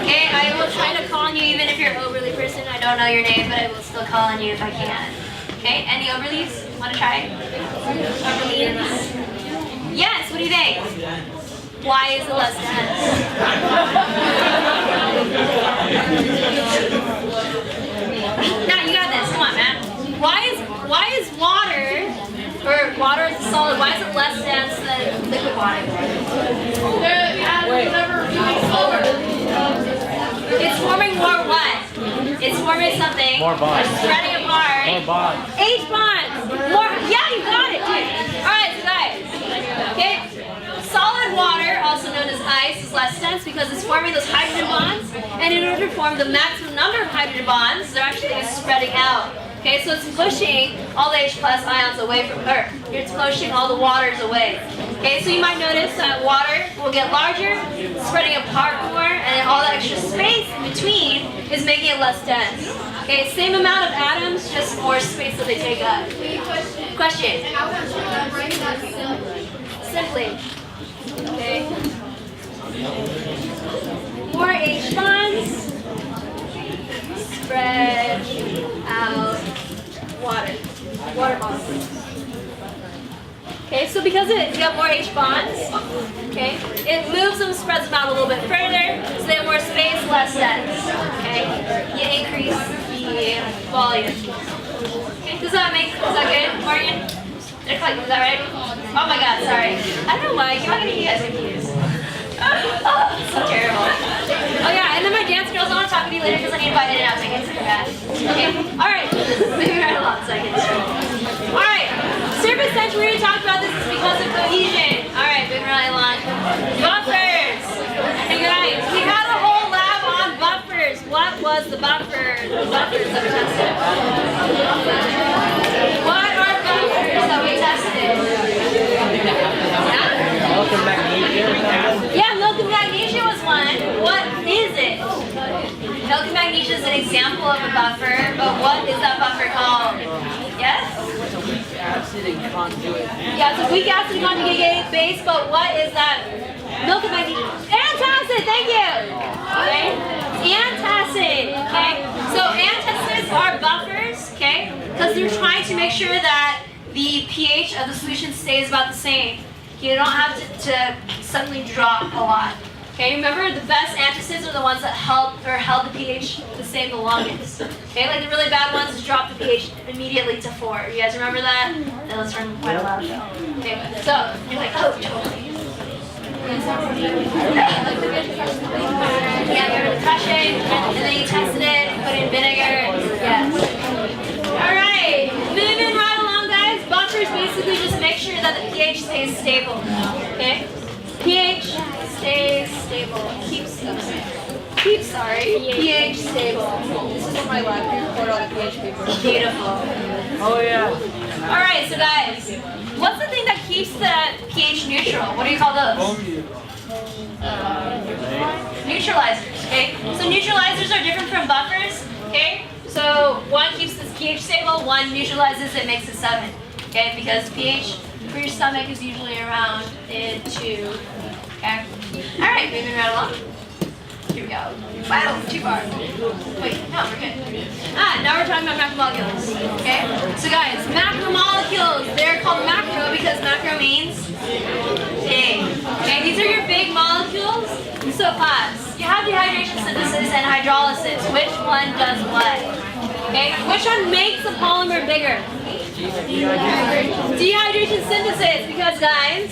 Okay, I will try to call on you even if you're an overly person. I don't know your name, but I will still call on you if I can. Okay, any overlies? Want to try? Yes, what do you think? Why is it less dense? Now you got this. Come on, man. Why is water, or water is a solid, why is it less dense than liquid water? It's forming more what? It's forming something. More bonds. Spreading apart. More bonds. H bonds. More. Yeah, you got it, dude. All right, so guys. Okay. Solid water, also known as ice, is less dense because it's forming those hydrogen bonds. And in order to form the maximum number of hydrogen bonds, they're actually spreading out. Okay, so it's pushing all the H plus ions away from Earth. It's pushing all the waters away. Okay, so you might notice that water will get larger, spreading apart more, and then all that extra space in between is making it less dense. Okay, same amount of atoms, just more space that they take up. Question? Simply. Okay. More H bonds. Spread out water molecules. Okay, so because you have more H bonds, okay, it moves them, spreads them out a little bit further, so they have more space, less dense. Okay, you increase the volume. Okay, is that good, Morgan? Is that right? Oh my God, sorry. I don't know why. I'm getting you guys confused. Oh, so terrible. Oh yeah, and then my dance girls, I want to talk with you later because I need to buy In-N-Out tickets. Okay, alright. Moving right along so I can Alright, surface tension, we already talked about this, is because of cohesion. Alright, moving right along. Buffers. Hey guys, we had a whole lab on buffers. What was the buffer? The buffers that we tested. What are buffers that we tested? Milk and magnesium. Yeah, milk and magnesia was one. What is it? Milk and magnesia is an example of a buffer, but what is that buffer called? Yes? Weak acid and conjugate. Yeah, it's a weak acid conjugate base, but what is that? Milk and magnesia. Antacid, thank you! Okay? Antacid, okay? So antacids are buffers, okay? Because they're trying to make sure that the pH of the solution stays about the same. You don't have to suddenly drop a lot. Okay, remember the best antacids are the ones that held the pH the same the longest. Okay, like the really bad ones just drop the pH immediately to 4. You guys remember that? Then let's turn quite a loud though. Okay, so you're like, oh, totally. Yeah, you were crushing, and then you tested it, put in vinegar. Yes. All right, moving right along, guys. Buffers basically just make sure that the pH stays stable. Okay, pH stays stable. Keeps pH stable. This is what my lab report on the pH paper. Beautiful. Oh yeah. All right, so guys, what's the thing that keeps the pH neutral? What do you call those? Neutralizers. Okay, so neutralizers are different from buffers. Okay, so one keeps this pH stable, one neutralizes it, makes it 7. Okay, because pH for your stomach is usually around 2. Okay. All right, moving right along. Here we go. Wow, too far. Wait, no, we're good. Now we're talking about macromolecules. Okay? So guys, macromolecules, they're called macro because macro means big. Okay, these are your big molecules. So class, you have dehydration synthesis and hydrolysis. Which one does what? Okay, which one makes the polymer bigger? Dehydration synthesis, because guys,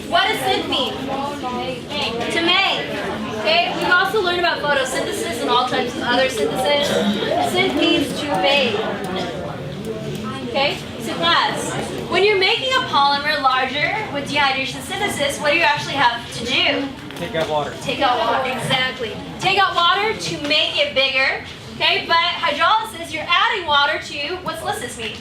what does synth mean? To make. Okay, we've also learned about photosynthesis and all types of other synthesis. Synth means to make. Okay, so class, when you're making a polymer larger with dehydration synthesis, what do you actually have to do? Take out water. Take out water, exactly. Take out water to make it bigger. Okay, but hydrolysis, you're adding water to, what's lysis mean?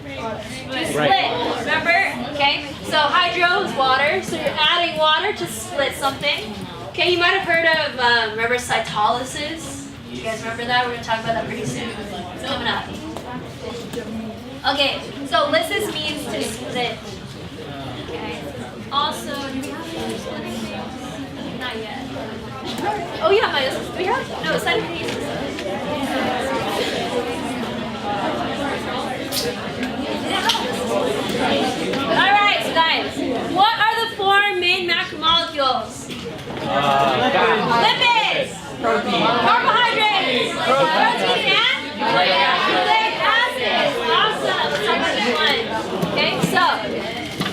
To split, remember? Okay, so hydro is water, so you're adding water to split something. Okay, you might have heard of, remember cytolysis? You guys remember that? We're going to talk about that pretty soon. It's coming up. Okay, so lysis means to split. Okay, also, do we have any splitting things? Not yet. Oh yeah, meiosis. Do we have? No, cytokinesis. Lipids. Carbohydrates. Protein and nucleic acids. Awesome. Let's talk about each one. Okay, so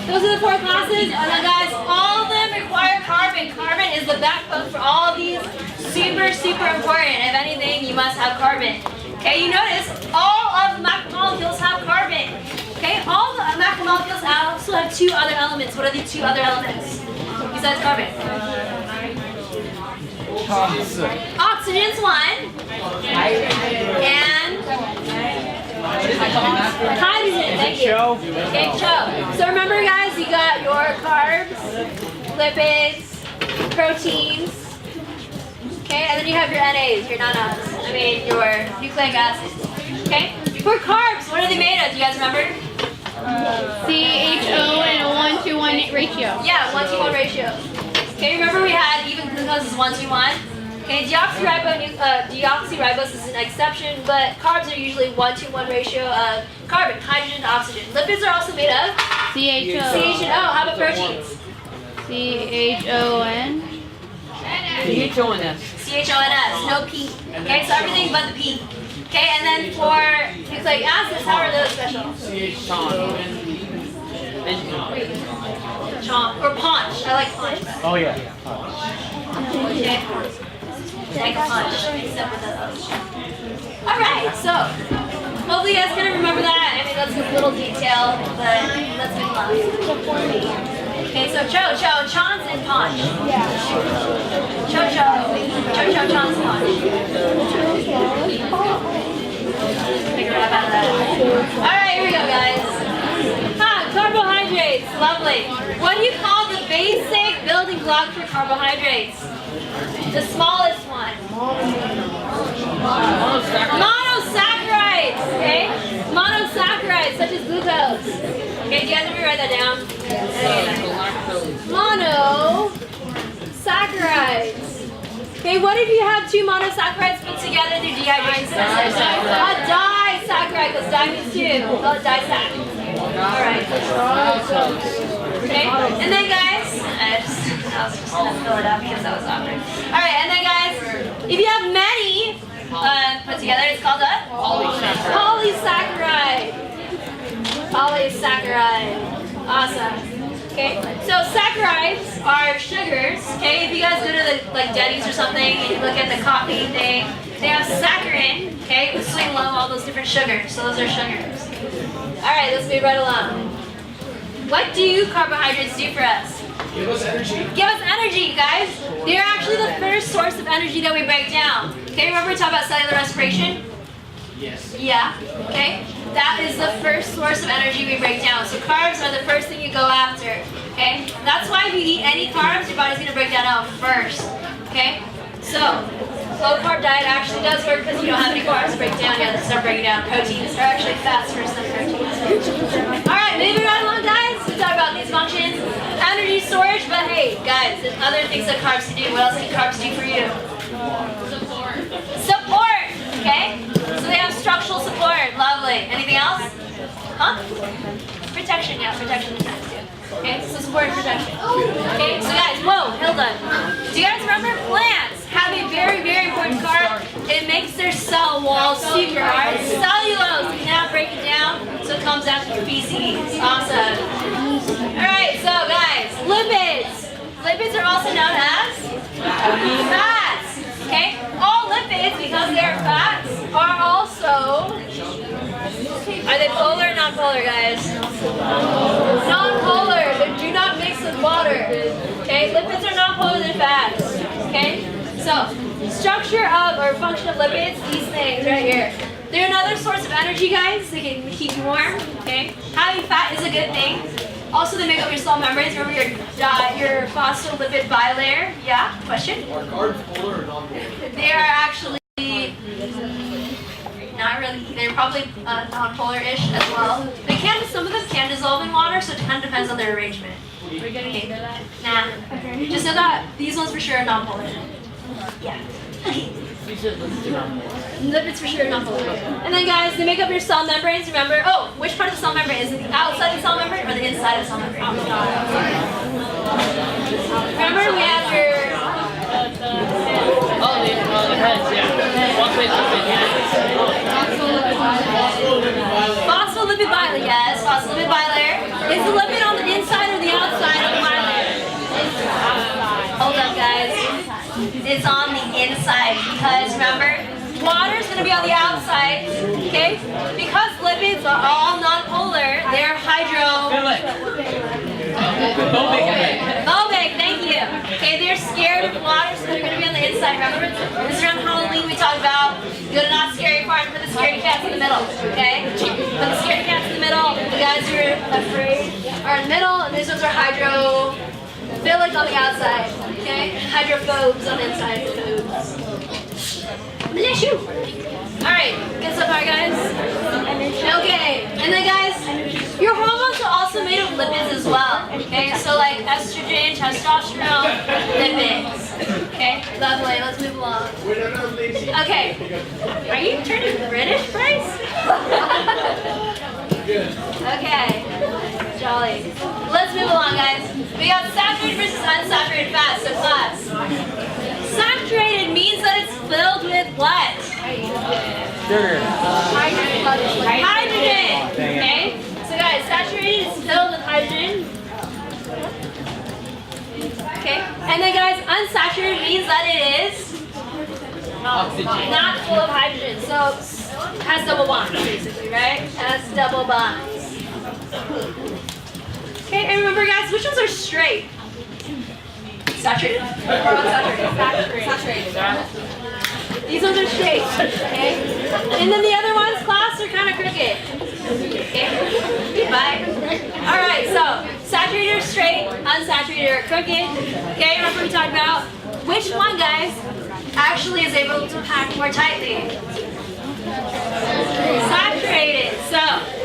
those are the 4 classes. And then guys, all of them require carbon. Carbon is the backbone for all of these. Super, super important. If anything, you must have carbon. Okay, you notice all of the macromolecules have carbon. Okay, all the macromolecules also have 2 other elements. What are the 2 other elements besides carbon? Oxygen's 1. And hydrogen, thank you. Okay, CHO. So remember guys, you got your carbs, lipids, proteins, okay, and then you have your NAs, your your nucleic acids. Okay? For carbs, what are they made of? Do you guys remember? CHO and a 1-to-1 ratio. Yeah, 1-to-1 ratio. Okay, remember we had even glucose is 1-to-1. Okay, deoxyribose is an exception, but carbs are usually 1-to-1 ratio of carbon, hydrogen, oxygen. Lipids are also made of CHO. CH&O. How about proteins? CHON. CHONS. CHONS, no P. Okay, so everything but the P. Okay, and then for nucleic acids, how are those special? Chomp or paunch. I like paunch. Oh yeah. Okay. Like a punch, except with the Alright, so hopefully you guys can remember that. I mean, that's a little detail, but let's move on. Okay, so chons, and paunch. Chons, paunch. Take a wrap out of that. Alright, here we go, guys. Carbohydrates, lovely. What do you call the basic building block for carbohydrates? The smallest one. Monosaccharides. Okay? Monosaccharides, such as glucose. Okay, do you guys want me to write that down? Monosaccharides. Okay, what if you have 2 monosaccharides put together through dehydration process? A disaccharide, because di means 2. We'll call it disac. Alright. Okay, and then guys, I was just going to fill it out because that was awkward. Alright, and then guys, if you have many put together, it's called a polysaccharide. Polysaccharide. Awesome. Okay, so saccharides are sugars. Okay, if you guys go to the Denny's or something and you look at the coffee thing, they have saccharin. Okay, which is all those different sugars. So those are sugars. Alright, let's move right along. What do carbohydrates do for us? Give us energy. Give us energy, you guys. They're actually the first source of energy that we break down. Okay, remember we talked about cellular respiration? Yes. Yeah, okay. That is the first source of energy we break down. So carbs are the first thing you go after. Okay? That's why if you eat any carbs, your body's gonna break that down first. Okay? So low carb diet actually does work because you don't have any carbs to break down. You have to start breaking down proteins. Or actually fats first, then proteins. Alright, moving right along, guys. We talk about these functions. Energy storage, but hey, guys, there's other things that carbs can do. What else can carbs do for you? Support. Okay? So they have structural support. Lovely. Anything else? Huh? Protection, yeah, protection is nice too. Okay, so support and protection. Okay, so guys, whoa, hold on. Do you guys remember plants have a very, very important carb? It makes their cell wall super hard. Cellulose, you can now break it down so it comes out your feces. Awesome. Alright, so guys, lipids. Lipids are also known as fats. Okay? All lipids, because they're fats, are also... Are they polar or non-polar, guys? Non-polar. They do not mix with water. Okay? Lipids are non-polar, they're fats. Okay? So, structure of or function of lipids, these things right here. They're another source of energy, guys. They can keep you warm. Okay? Having fat is a good thing. Also, they make up your cell membranes. Remember your phospholipid bilayer? Yeah? Question? Are carbs polar or non-polar? They are actually not really. They're probably non-polar-ish as well. They can. Some of them can dissolve in water, so it kind of depends on their arrangement. We're getting into that. Nah. Just know that these ones for sure are non-polar. Yeah. Lipids for sure are non-polar. And then guys, they make up your cell membranes. Remember? Oh, which part of the cell membrane is it? The outside of the cell membrane or the inside of the cell membrane? Remember we have your Phospholipid bilayer, yes. Phospholipid bilayer. Is the lipid on the inside or the outside of the bilayer? Hold up, guys. It's on the inside because remember, water is going to be on the outside, okay? Because lipids are all nonpolar, they're hydrophobic, thank you. Okay, they're scared of water, so they're going to be on the inside. Remember, this is around Halloween we talked about. Go to not scary part and put the scaredy cats in the middle, okay? Put the scaredy cats in the middle. The guys who are afraid are in the middle, and these ones are hydrophilic on the outside, okay? Hydrophobes on the inside. Bless you. Alright, good so far, guys? Okay, and then guys, your hormones are also made of lipids as well. Okay, so like estrogen, testosterone, lipids. Okay, lovely, let's move along. Okay, are you turning British, Bryce? Okay, jolly. Let's move along, guys. We got saturated versus unsaturated fats, so class. Saturated means that it's filled with what? Sugar. Hydrogen. Okay? So guys, saturated is filled with hydrogen. Okay? And then guys, unsaturated means that it is not full of hydrogen. So has double bonds, basically, right? Has double bonds. Okay, and remember guys, which ones are straight? Saturated? Or unsaturated? Saturated. These ones are straight, okay? And then the other ones, class, are kind of crooked. Okay? Bye. Alright, so saturated are straight, unsaturated are crooked. Okay, remember we talked about which one, guys, actually is able to pack more tightly? Saturated. So,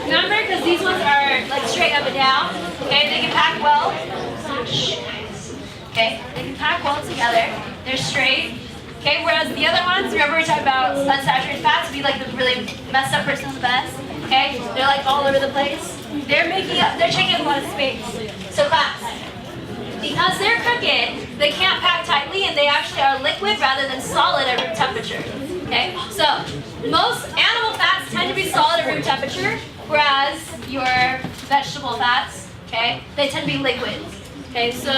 remember, because these ones are like straight up and down, okay, they can pack well. Okay, they can pack well together. They're straight. Okay, whereas the other ones, remember we talked about unsaturated fats, be like the really messed up person the best. Okay, they're like all over the place. They're taking up a lot of space. So class, because they're crooked, they can't pack tightly and they actually are liquid rather than solid at room temperature. Okay, so most animal fats tend to be solid at room temperature, whereas your vegetable fats, okay, they tend to be liquid. Okay, so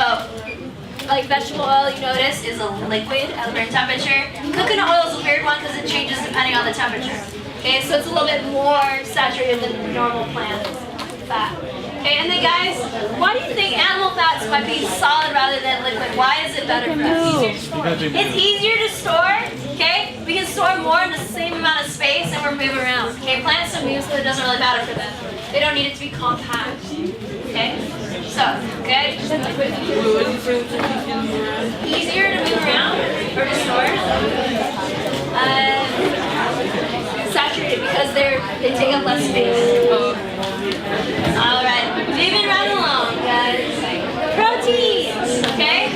like vegetable oil, you notice, is a liquid at room temperature. Coconut oil is a weird one because it changes depending on the temperature. Okay, so it's a little bit more saturated than normal plant fat. Okay, and then guys, why do you think animal fats might be solid rather than liquid? Why is it better for us? It's easier to store, okay? We can store more in the same amount of space and we're moving around. Okay, plants don't move, so it doesn't really matter for them. They don't need it to be compact. Okay? So, good? Easier to move around or to store? Saturated because they take up less space. Alright, moving right along, guys. Proteins, okay?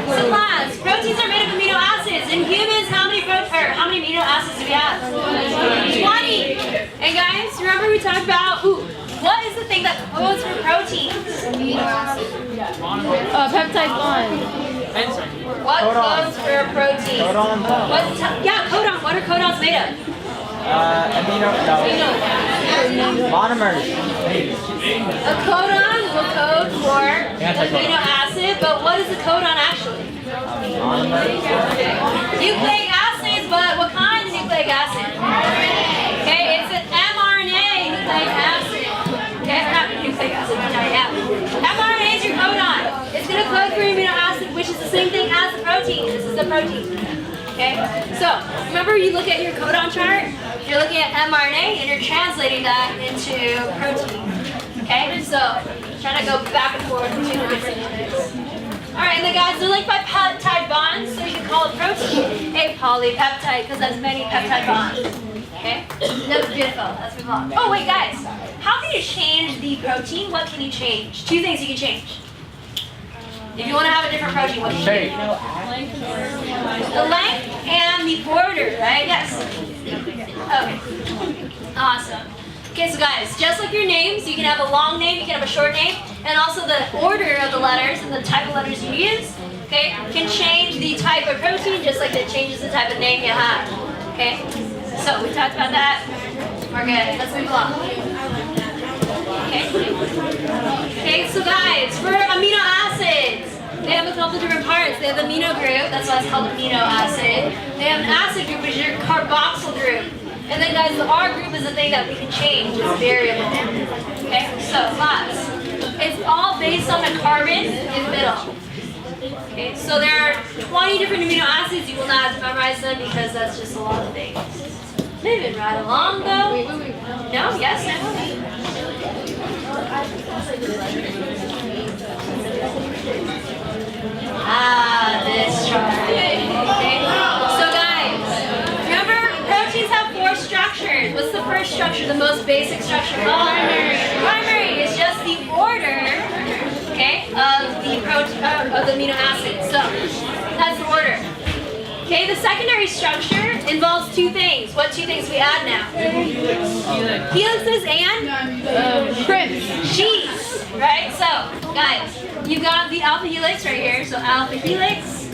So class, proteins are made of amino acids. In humans, how many amino acids do we have? 20. And guys, remember we talked about, what is the thing that codes for proteins? Amino acid. Peptide bond. What codes for a protein? Codon. Yeah, codon. What are codons made of? Monomers. A codon will code for amino acid, but what is a codon actually? Nucleic acids, but what kind of nucleic acid? Okay, it's an mRNA nucleic acid. Okay, not nucleic acid, mRNA is your codon. It's going to code for amino acid, which is the same thing as the protein. This is the protein. Okay, so remember you look at your codon chart, you're looking at mRNA and you're translating that into protein. Okay, so trying to go back and forth between the different units. Alright, and then guys, they're linked by peptide bonds, so you can call it protein a polypeptide because it has many peptide bonds. Okay, that's beautiful. Let's move on. Oh wait, guys, how can you change the protein? What can you change? Two things you can change. If you want to have a different protein, what do you change? The length and the order, right? Yes. Okay. Awesome. Okay, so guys, just like your names, you can have a long name, you can have a short name, and also the order of the letters and the type of letters you use okay, can change the type of protein just like it changes the type of name you have. Okay? So we talked about that. We're good. Let's move along. Okay? Okay, so guys, for amino acids, they have a couple different parts. They have the amino group, that's why it's called amino acid. They have an acid group, which is your carboxyl group. And then guys, the R group is the thing that we can change, it's variable. Okay, so class. It's all based on the carbon in the middle. Okay, so there are 20 different amino acids. You will not have to memorize them because that's just a lot of things. Moving right along though. No? Yes? No? This chart. Okay. So guys, remember proteins have 4 structures. What's the first structure? The most basic structure? Primary. Primary is just the order, okay, of the amino acids. So that's the order. Okay, the secondary structure involves 2 things. What 2 things we add now? Helixes and sheets, right? So, guys, you've got the alpha helix right here. So alpha helix,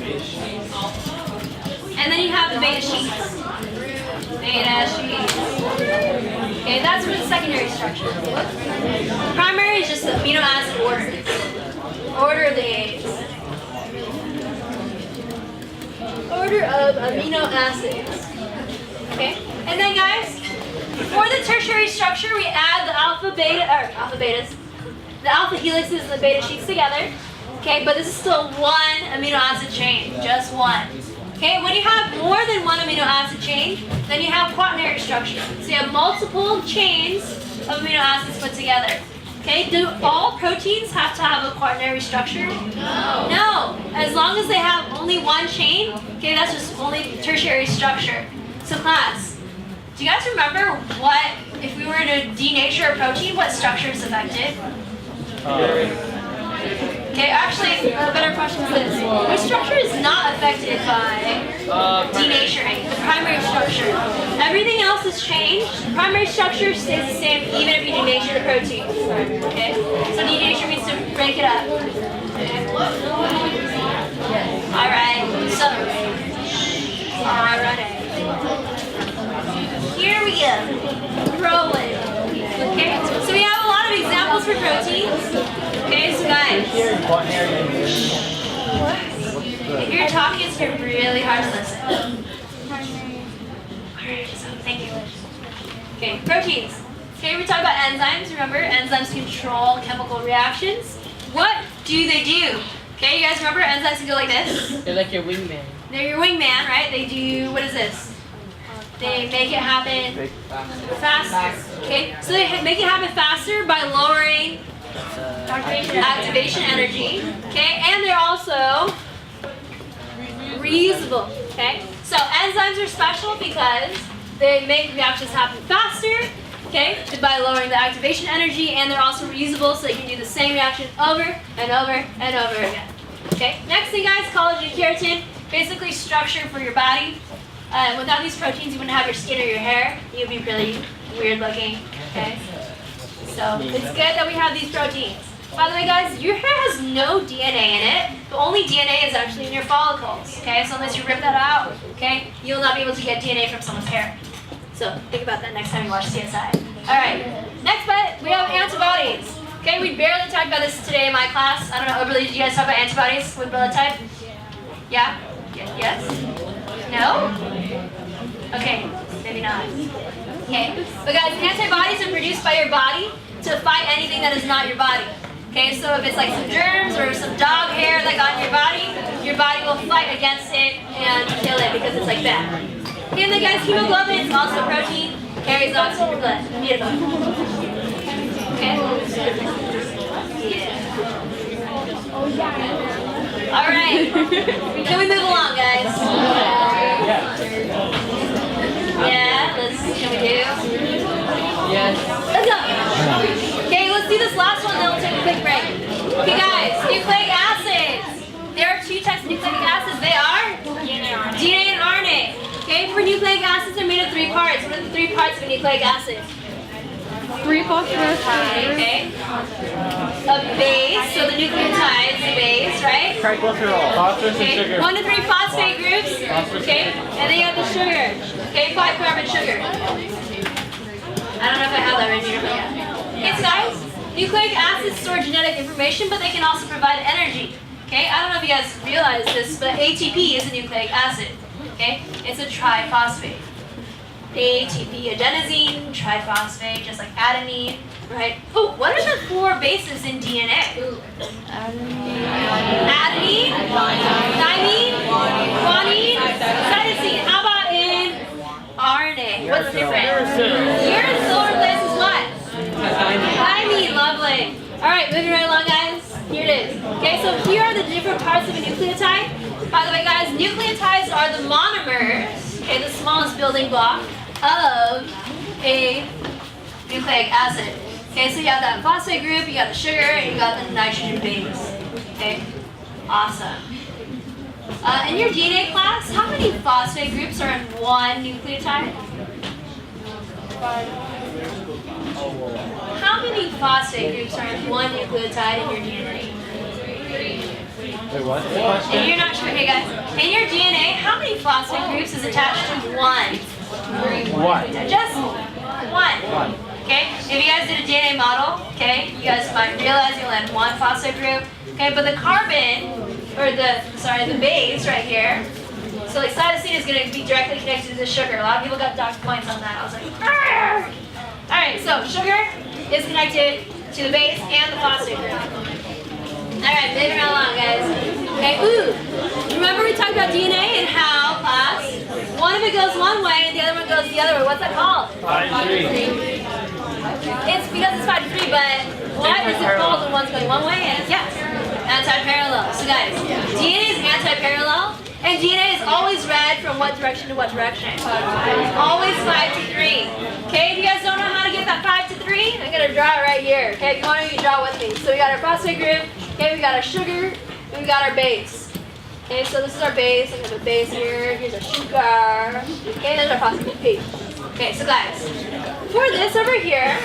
and then you have the beta sheets. Beta sheets. Okay, that's for the secondary structure. Primary is just the amino acid order. Order of the A's. Order of amino acids. Okay, and then guys, for the tertiary structure, we add the alpha betas, the alpha helixes and the beta sheets together. Okay, but this is still one amino acid chain, just one. Okay, when you have more than one amino acid chain, then you have quaternary structure. So you have multiple chains of amino acids put together. Okay, do all proteins have to have a quaternary structure? No. No, as long as they have only one chain, okay, that's just only tertiary structure. So class, do you guys remember what, if we were to denature a protein, what structure is affected? Okay, actually, a better question is this. Which structure is not affected by denaturing? The primary structure. Everything else is changed. The primary structure stays the same even if you denature the protein. Okay? So denature means to break it up. Okay? Alright, so. Alright. Here we go. Rolling. Okay? So we have a lot of examples for proteins. Okay, so guys, if you're talking, it's going to be really hard to listen. Alright, so thank you. Okay, proteins. Okay, we're talking about enzymes. Remember, enzymes control chemical reactions. What do they do? Okay, you guys remember enzymes can go like this? They're like your wingman. They're your wingman, right? They do, what is this? They make it happen faster. Okay, so they make it happen faster by lowering activation energy, okay, and they're also reusable, okay. So enzymes are special because they make reactions happen faster, okay, by lowering the activation energy, and they're also reusable, so they can do the same reaction over and over and over again. Okay. Next thing, guys, collagen and keratin, basically structure for your body. Without these proteins, you wouldn't have your skin or your hair. You'd be really weird looking. Okay. So it's good that we have these proteins. By the way, guys, your hair has no DNA in it. The only DNA is actually in your follicles. Okay, so unless you rip that out, okay, you'll not be able to get DNA from someone's hair. So think about that next time you watch CSI. All right, next we have antibodies. Okay, we barely talked about this today in my class. I don't know, Oberly, did you guys talk about antibodies with blood type? Yeah? Yes? No? Okay, maybe not. Okay, but guys, antibodies are produced by your body to fight anything that is not your body. Okay, so if it's like some germs or some dog hair that got in your body will fight against it and kill it because it's like that. Okay, and then guys, hemoglobin is also a protein, carries oxygen in your blood. Beautiful. Okay? Yeah. Alright. Can we move along, guys? Yeah, can we do? Yes. Let's go. Okay, let's do this last one, then we'll take a quick break. Okay, guys, nucleic acids. There are 2 types of nucleic acids. They are DNA and RNA. Okay, for nucleic acids, they're made of 3 parts. What are the 3 parts of a nucleic acid? 3 phosphorus. Okay. A base, so the nucleotide is the base, right? Triglycerol. Phosphorus and Okay. sugar. 1 to 3 phosphate groups. Okay. And then you have the sugar. Okay, 5 carbon sugar. I don't know if I have that right here, but yeah. Okay, so guys, nucleic acids store genetic information, but they can also provide energy. Okay, I don't know if you guys realize this, but ATP is a nucleic acid. Okay, it's a triphosphate. ATP, adenosine, triphosphate, just like adenine, right? Oh, what are the 4 bases in DNA? Adenine, thymine, guanine, cytosine. How about in RNA? What's different? Uracil replaces what? Thymine, lovely. All right, moving right along, guys. Here it is. Okay, so here are the different parts of a nucleotide. By the way, guys, nucleotides are the monomers, okay, the smallest building block of a nucleic acid. Okay, so you have that phosphate group, you got the sugar, and you got the nitrogen base. Okay, awesome. In your DNA class, how many phosphate groups are in one nucleotide? How many phosphate groups are in one nucleotide in your DNA? Wait, what? The question? And you're not sure, okay guys, in your DNA, how many phosphate groups is attached to one? What? Just one. Okay, if you guys did a DNA model, okay, you guys might realize you only had 1 phosphate group. Okay, but the carbon, or the base right here, so like cytosine is going to be directly connected to the sugar. A lot of people got docked points on that. I was like, argh! Alright, so sugar is connected to the base and the phosphate group. Alright, moving right along, guys. Okay, remember we talked about DNA and how class, one of it goes one way and the other one goes the other way. What's that called? 5-3. It's because it's 5 to 3, but what is it called when one's going one way? And yes, anti-parallel. So guys, DNA is anti-parallel, and DNA is always read from what direction to what direction? Always 5 to 3. Okay, if you guys don't know how to get that 5 to 3, I'm going to draw it right here. Okay, if you want to, you can draw it with me. So we got our phosphate group, okay, we got our sugar, and we got our base. Okay, so this is our base. I have a base here. Here's our sugar. Okay, there's our phosphate group. Okay, so guys, for this over here,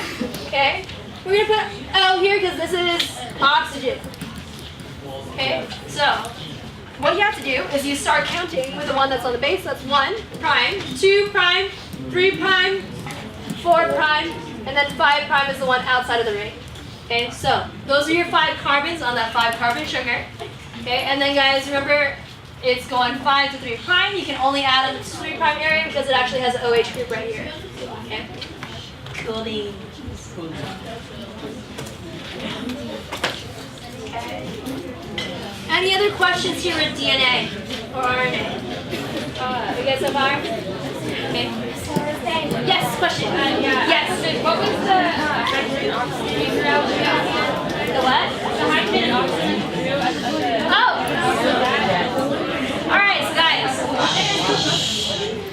okay, we're going to put O here because this is oxygen. Okay, so what you have to do is you start counting with the one that's on the base. That's 1 prime, 2 prime, 3 prime, 4 prime, and then 5 prime is the one outside of the ring. Okay, so those are your 5 carbons on that 5 carbon sugar. Okay, and then guys, remember it's going 5 to 3 prime. You can only add in the 3 prime area because it actually has an OH group right here. Okay, cool beans. Okay. Any other questions here with DNA or RNA? You guys so far? Okay. Yes, question. Yes. What was the hydrogen oxygen reaction? The what? The hydrogen and oxygen. Oh. All right, so guys.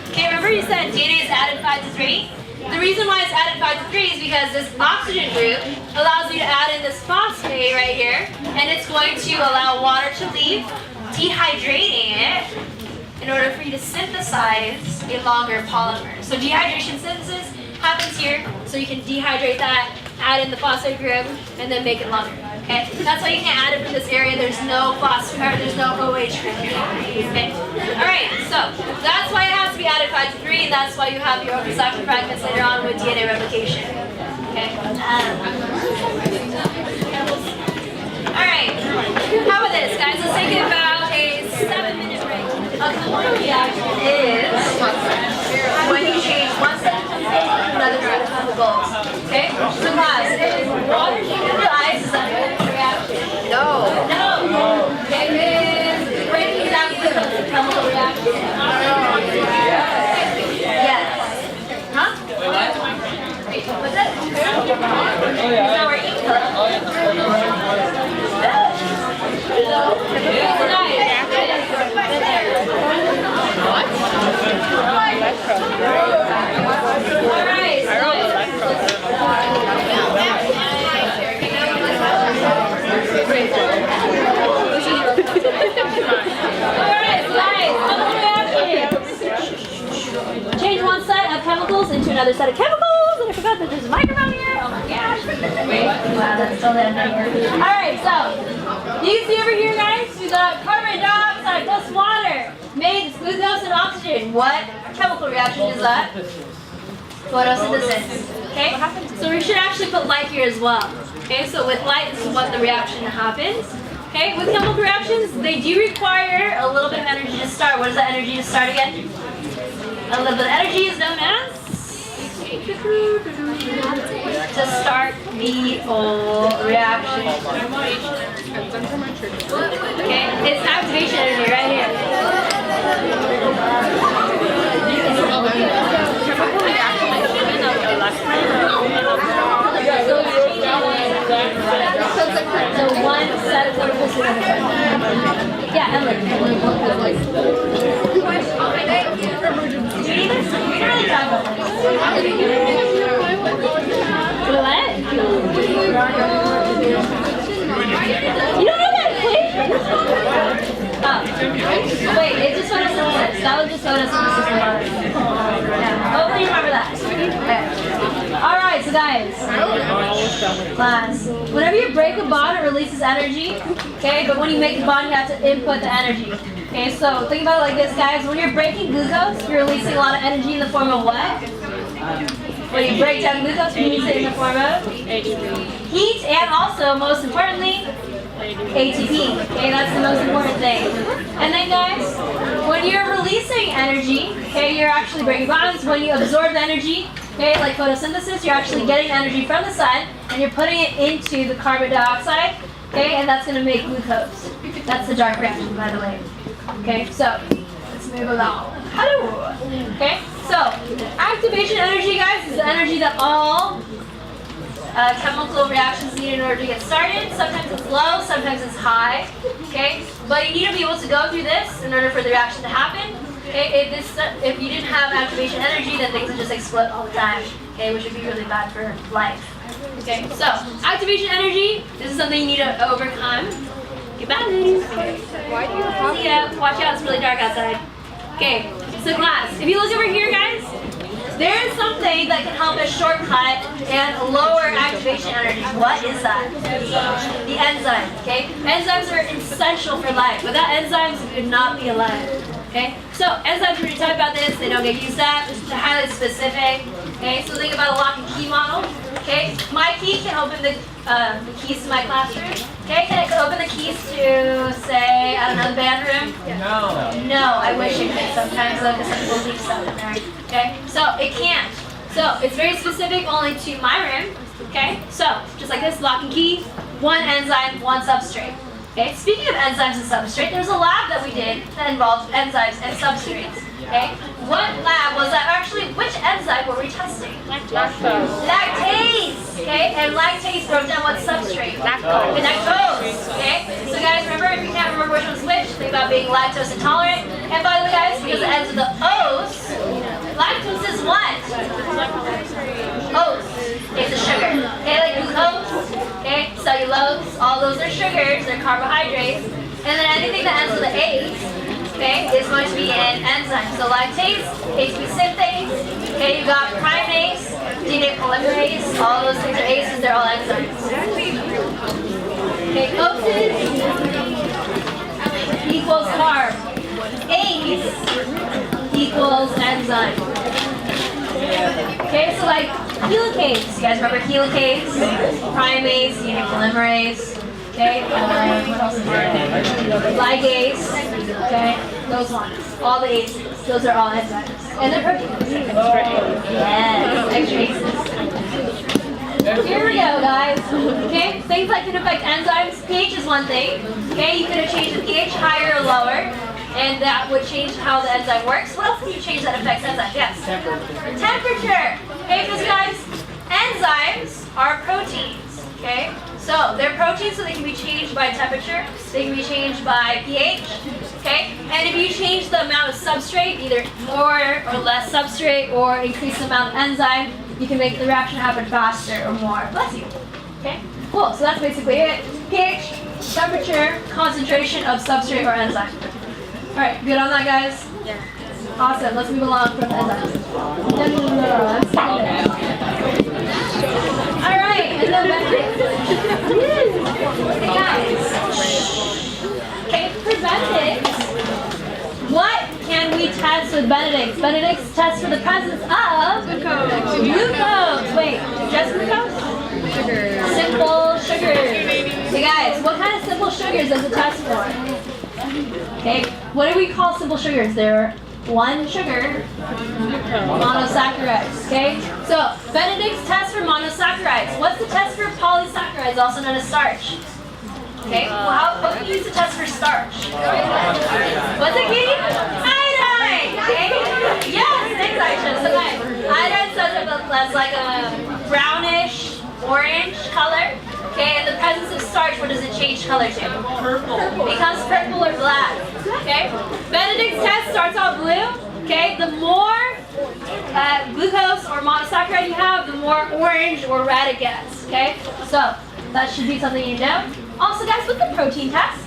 Okay, remember you said DNA is added 5 to 3? The reason why it's added 5 to 3 is because this oxygen group allows you to add in this phosphate right here, and it's going to allow water to leave, dehydrating it in order for you to synthesize a longer polymer. So dehydration synthesis happens here, so you can dehydrate that, add in the phosphate group, and then make it longer. Okay, that's why you can't add it from this area. There's no phosphate, there's no OH group here. Okay, all right. So that's why it has to be added 5 to 3, and that's why you have your cycle fragments later on with DNA replication. Okay. All right. How about this, guys? Let's take about a 7-minute break. A chemical reaction is when you change one set of chemicals to another set of chemicals. Okay. So class, is water changing to ice? Is that a chemical reaction? No. No. Okay. Is breaking down glucose a chemical reaction? Yes. Huh? What's that? Is that where ink goes? Change one set of chemicals into another set of chemicals. forgot that there's a microphone here. Oh my gosh. Wow, that's so loud. Alright, so you can see over here, guys, we got carbon dioxide plus water made glucose and oxygen. What chemical reaction is that? Photosynthesis. Okay? So we should actually put light here as well. Okay, so with light, this is what the reaction happens. Okay, with chemical reactions, they do require a little bit of energy to start. What is that energy to start again? A little bit of energy is known as to start the whole reaction. Okay, it's activation energy right here. So one set of chemicals together. Yeah, Emily. Do you need this? We can really talk about this. What? You don't know that equation? Oh. Wait, it's just photosynthesis. That was just photosynthesis and water. Yeah. Hopefully you remember that. Okay. Alright, so guys. Class. Whenever you break a bond, it releases energy. Okay, but when you make the bond, you have to input the energy. Okay, so think about it like this, guys. When you're breaking glucose, you're releasing a lot of energy in the form of what? When you break down glucose, you release it in the form of heat, and also, most importantly, ATP. Okay, that's the most important thing. And then, guys, when you're releasing energy, okay, you're actually breaking bonds. When you absorb the energy, okay, like photosynthesis, you're actually getting energy from the sun, and you're putting it into the carbon dioxide, okay, and that's going to make glucose. That's the dark reaction, by the way. Okay, so let's move along. Hello. Okay, so activation energy, guys, is the energy that all chemical reactions need in order to get started. Sometimes it's low, sometimes it's high. Okay, but you need to be able to go through this in order for the reaction to happen. Okay, if you didn't have activation energy, then things would just explode all the time. Okay, which would be really bad for life. Okay, so activation energy. This is something you need to overcome. Get back. Why do you have? Yeah, watch out. It's really dark outside. Okay, so class. If you look over here, guys. There is something that can help us shortcut and lower activation energy. What is that? The enzyme, okay? Enzymes are essential for life. Without enzymes, we would not be alive, okay? So enzymes, when you talk about this, they don't get used up. They're highly specific, okay? So think about a lock and key model, okay? My key can open the keys to my classroom, okay? Can it open the keys to, say, I don't know, the band room? No. No, I wish it could sometimes, though, because some people leave stuff in there. Okay, so it can't. So it's very specific only to my room. Okay, so just like this, lock and key, one enzyme, one substrate. Okay, speaking of enzymes and substrate, there's a lab that we did that involved enzymes and substrates. Okay, what lab was that? Actually, which enzyme were we testing? Lactase. Okay, and lactase broke down what substrate? Lactose. Okay, so guys, remember, if you can't remember which one's which, think about being lactose intolerant. And by the way, guys, because it ends with the O's, lactose is what? O's. It's a sugar. Okay, like glucose, okay, cellulose, all those are sugars, they're carbohydrates. And then anything that ends with an H, okay, is going to be an enzyme. So lactase, ATP synthase, okay, you got primase, DNA polymerase, all those things are ACEs, they're all enzymes. Okay, oxid equals carb. ACE equals enzyme. Okay, so like helicase, you guys remember helicase, primase, DNA polymerase, okay, what else is there? Ligase, okay, those ones, all the ACEs, those are all enzymes, and they're proteins. Yes, extra ACEs. Here we go, guys. Okay, things that can affect enzymes. pH is one thing. Okay, you could have changed the pH higher or lower, and that would change how the enzyme works. What else can you change that affects enzymes? Yes. Temperature. Okay, because guys, enzymes are proteins. Okay, so they're proteins, so they can be changed by temperature. They can be changed by pH. Okay, and if you change the amount of substrate, either more or less substrate, or increase the amount of enzyme, you can make the reaction happen faster or more. Bless you. Okay, cool. So that's basically it. pH, temperature, concentration of substrate or enzyme. All right, good on that, guys? Yeah. Awesome. Let's move along from the enzymes. No. Okay, for Benedict's, what can we test with Benedict's? Benedict's test for the presence of glucose. Wait, just glucose? Sugar. Simple sugars. Hey guys, what kind of simple sugars does it test for? Okay, what do we call simple sugars? They're one sugar, monosaccharides. Okay, so Benedict's test for monosaccharides. What's the test for polysaccharides, also known as starch? Okay, well, what can you use to test for starch? What's it, Katie? Iodine! Okay? Yes, thanks, Aisha. So guys, iodine has like a brownish, orange color. Okay, in the presence of starch, what does it change color to? Purple. It becomes purple or black. Okay? Benedict's test starts out blue. Okay, the more glucose or monosaccharide you have, the more orange or red it gets. Okay, so that should be something you know. Also, guys, what's the protein test?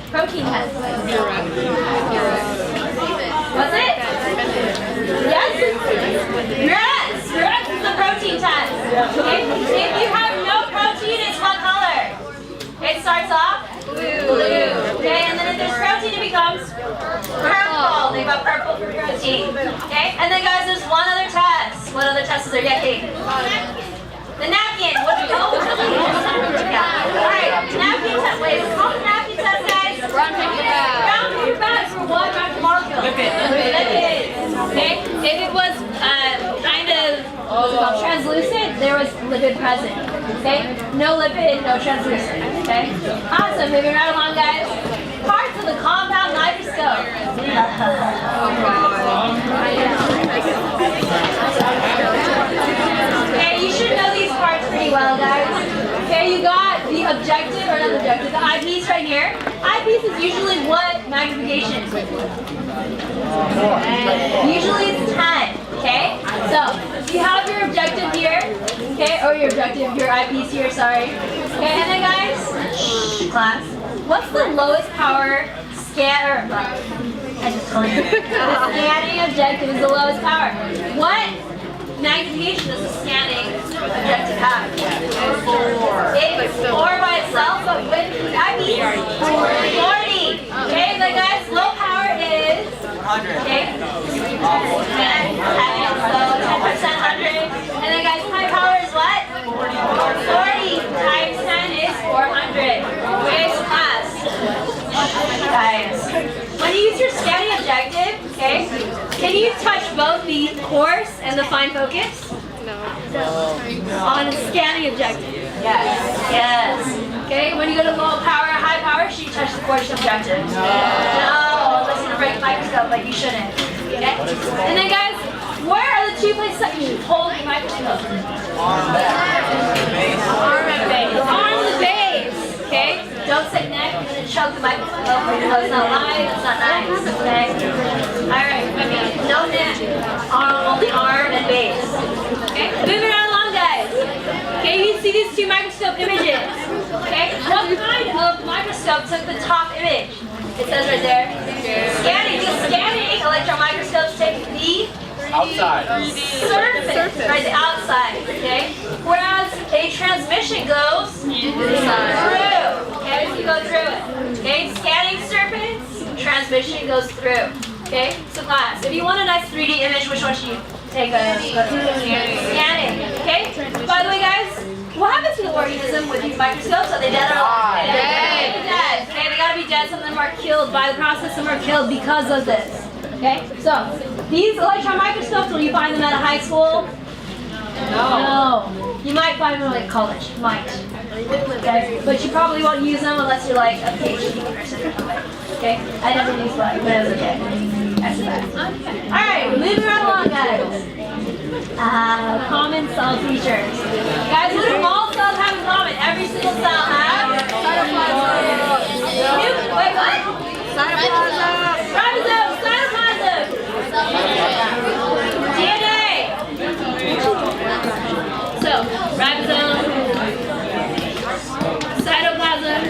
Protein test. What's it? Yes? Yes, it's the protein test. Okay? If you have no protein, it's what color? It starts off blue. Okay, and then if there's protein, it becomes purple. They got purple for protein. Okay, and then guys, there's one other test. What other test is there yet, Kate? The napkin. What do you know? Yeah. All right, napkin test. Wait, it's called the napkin test, guys. Brown paper bag. Brown paper bag for what molecule? Lipid. Okay. If it was kind of what's it called, translucent, there was lipid present. Okay. No lipid, no translucent. Okay. Awesome. Moving right along, guys. Parts of the compound microscope. Okay, you should know these parts pretty well, guys. Okay, you got the objective, or not the objective, the eyepiece right here. Eyepiece is usually what magnification? Usually it's 10, okay? So, you have your objective here, okay, or your eyepiece here, sorry. Okay, and then guys, class, what's the lowest power scanner? I just told you. The scanning objective is the lowest power. What magnification does the scanning objective have? 4. It's 4 by itself, but with the eyepiece, 40. Okay, then guys, low power is 100. Okay, 10. So 10% 100. And then guys, high power is what? 40 times 10 is 400. Okay, so class. Guys, when you use your scanning objective, okay, can you touch both the coarse and the fine focus? No. On a scanning objective? Yes. Yes. Okay, when you go to low power or high power, should you touch the coarse objective? No. Unless you're going to break the microscope, like you shouldn't. Okay? And then guys, where are the two places that you hold the microscope? Arm and base. Arm and base. Okay? Don't say neck and then choke the microscope. That's not live, that's not nice. Okay? Alright, no neck. Only arm and base. Okay? Moving right along, guys. Okay, you see these two microscope images. Okay? What kind of microscope took the top image? It says right there. Scanning. The scanning electron microscopes take the Outside. surface, right, the outside, okay? Whereas a transmission goes through, okay? You go through it, okay? Scanning surface, transmission goes through, okay? So class, if you want a nice 3D image, which one should you take? Scanning, okay? By the way, guys, what happens to the organism with these microscopes? Are they dead or alive? Dead. Okay, they gotta be dead. Some of them are killed by the process, some are killed because of this. Okay, so these electron microscopes, will you find them at a high school? No. You might find them at college. You might. Okay, but you probably won't use them unless you're like a PhD person or something. Okay, I never used one, but it was okay. That's bad. Alright, moving right along, guys. Common cell features. Guys, what do all cells have in common? Every single cell has cytoplasm. Wait, what? Cytoplasm. Ribosome. Cytoplasm. DNA. So, ribosome. Cytoplasm.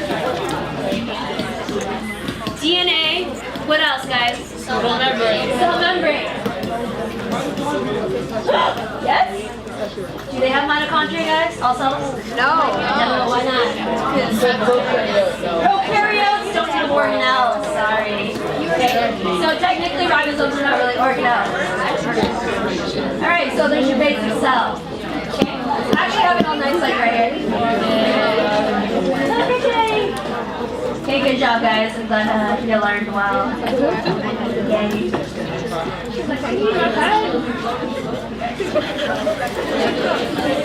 DNA. What else, guys? Cell membrane. Cell membrane. Yes? Do they have mitochondria, guys? Also? No. No, why not? Prokaryotes don't have organelles, sorry. Okay. So technically ribosomes are not really organelles. Alright, so there's your basic cell. Okay. Actually I have it all nice like right here. Okay, good job guys. I'm glad you learned well. Yay.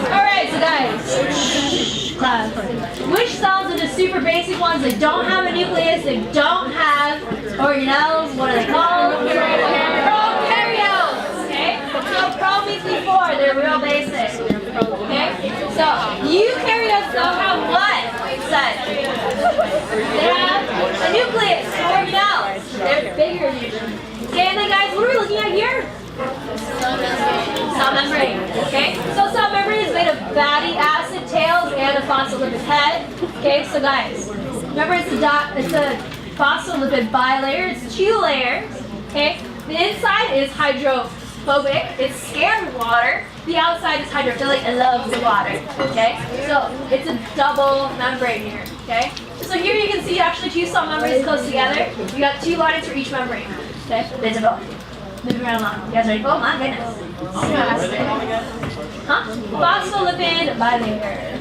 Alright, so guys, class. Which cells are the super basic ones that don't have a nucleus, they don't have organelles? What are they called? Prokaryotes! Okay? So pro means before, they're real basic. Okay? So eukaryotes don't have what? Said. They have a nucleus, organelles. They're bigger usually. Okay, and then guys, what are we looking at here? Cell membrane. Okay, so cell membrane is made of fatty acid tails and a phospholipid head. Okay, so guys, remember it's a phospholipid bilayer. It's 2 layers. Okay, the inside is hydrophobic. It's scared of water. The outside is hydrophilic. It loves the water. Okay, so it's a double membrane here. Okay, so here you can see actually 2 cell membranes close together. You got 2 lines for each membrane. Okay, visible. Moving right along. You guys ready? Oh my goodness. Huh? Phospholipid bilayer.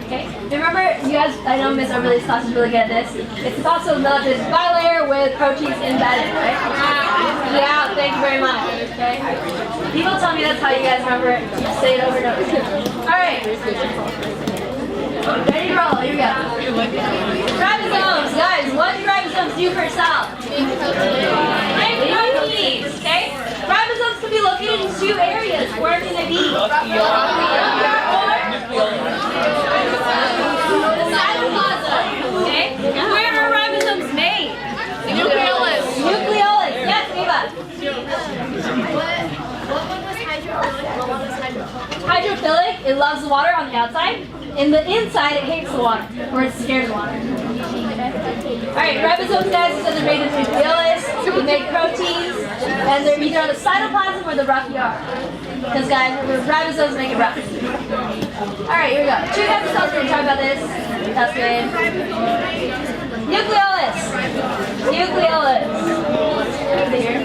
Okay. Remember, you guys, I know Miss Overly's class is really good at this. It's phospholipid bilayer with proteins embedded, right? Yeah, thank you very much. Okay. People tell me that's how you guys remember it. You just say it over and over. Alright. Ready to roll, here we go. Ribosomes, guys, what do ribosomes do per cell? Make proteins, okay? Ribosomes can be located in 2 areas. Where can they be? The cytoplasm, okay? Where are ribosomes made? Nucleolus. Nucleolus, yes, Eva. What one was hydrophilic? What one was hydrophilic? Hydrophilic, it loves the water on the outside. In the inside, it hates the water, or it's scared of water. Alright, ribosomes, guys, so they're made of nucleolus, they make proteins, and they're either on the cytoplasm or the rough yard. Because, guys, the ribosomes make it rough. Alright, here we go. 2 types of cells, we're going to talk about this. That's good. Nucleolus. Nucleolus. Over here.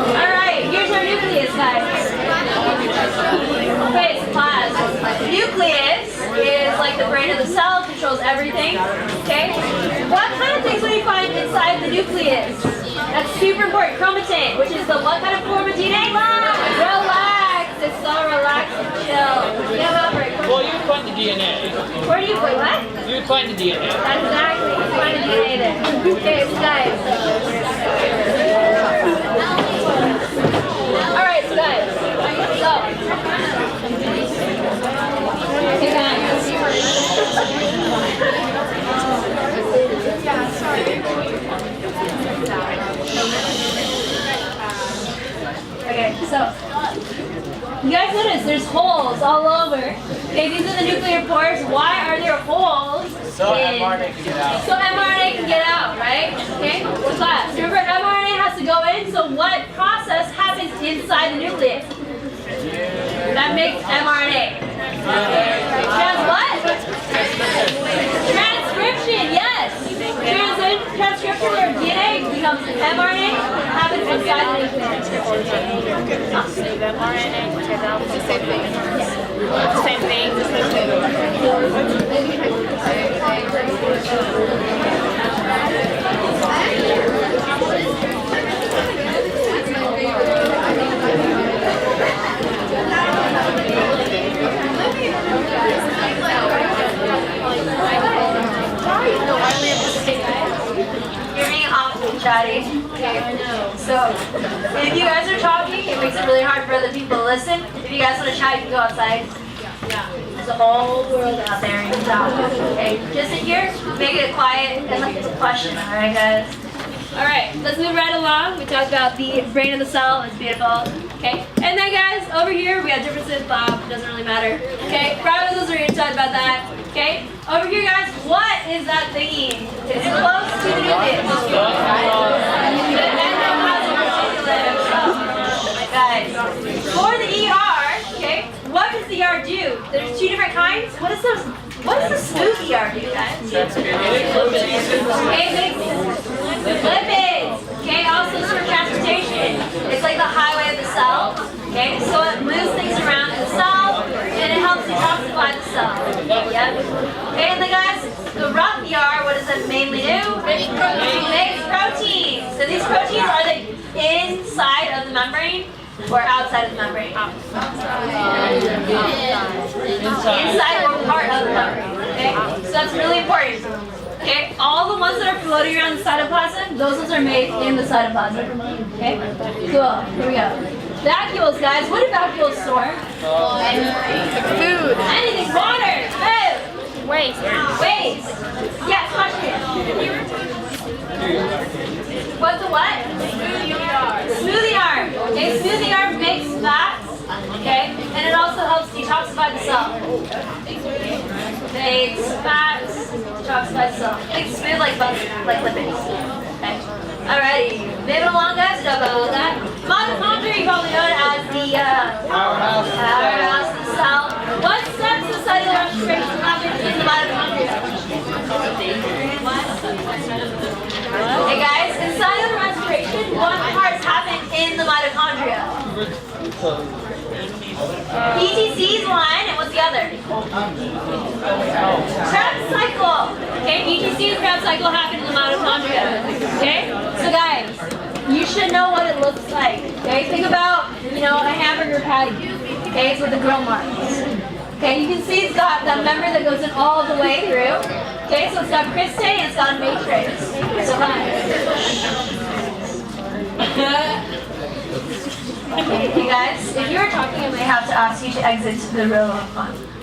Alright, here's our nucleus, guys. Okay, it's class. Nucleus is like the brain of the cell, controls everything. Okay? What kind of things will you find inside the nucleus? That's super important. Chromatin, which is the what kind of form of DNA? Relax. It's so relaxed and chill. Get over it. Well, you find the DNA. Where do you put what? You find the DNA. That's exactly. You find the DNA there. Okay, so guys. Alright, so guys. So. Okay, guys. Okay, so. You guys notice there's holes all over. Okay, these are the nuclear pores. Why are there holes? So mRNA can get out. So mRNA can get out, right? Okay? Class. Remember, mRNA has to go in, so what process happens inside the nucleus? That makes mRNA. What? Transcription, yes! Transcription where DNA becomes mRNA happens inside the nucleus. mRNA, it's the same thing. Same thing. You're being awfully chatty. Okay. So, if you guys are talking, it makes it really hard for other people to listen. If you guys want to chat, you can go outside. There's a whole world out there you can talk. Okay. Just sit here, make it quiet, and let's get to question. Alright, guys? Alright, let's move right along. We talked about the brain of the cell. It's beautiful. Okay. And then, guys, over here, we have differences. Bob, it doesn't really matter. Okay. Ribosomes, we're going to talk about that. Okay. Over here, guys, what is that thingy? It's close to the nucleus. The endoplasmic reticulum. guys, for the ER, okay, what does the ER do? There's two different kinds. What does the smooth ER do, guys? Okay, lipids. Okay, also for transportation. It's like the highway of the cell. Okay, so it moves things around in the cell, and it helps detoxify the cell. Yep. Okay, and then guys, the rough ER, what does it mainly do? It makes proteins. So these proteins, are they inside of the membrane or outside of the membrane? Inside or part of the membrane. Okay, so that's really important. Okay, all the ones that are floating around the cytoplasm, those ones are made in the cytoplasm. Okay, cool. Here we go. Vacuoles, guys. What do vacuoles store? Food. Anything. Water. Food. Waste. Waste. Yes, question. What's the what? Smoothie arm. Okay, smoothie arm makes fats. Okay, and it also helps detoxify the cell. Makes fats, detoxify the cell. It's smooth like butter, like lipids. Okay. Alrighty, moving along, guys. Talk about that. Mitochondria, you probably know it as the powerhouse of the cell. What steps of cellular respiration happen in the mitochondria? Hey guys, in cellular respiration, what parts happen in the mitochondria? ETC is one, and what's the other? Krebs cycle. Okay, ETC and Krebs cycle happen in the mitochondria. Okay, so guys, you should know what it looks like. Okay, think about, a hamburger patty. Okay, it's with the grill marks. Okay, you can see it's got that membrane that goes in all the way through. Okay, so it's got cristae and it's got a matrix. So okay, guys, if you were talking, I may have to ask you to exit the room.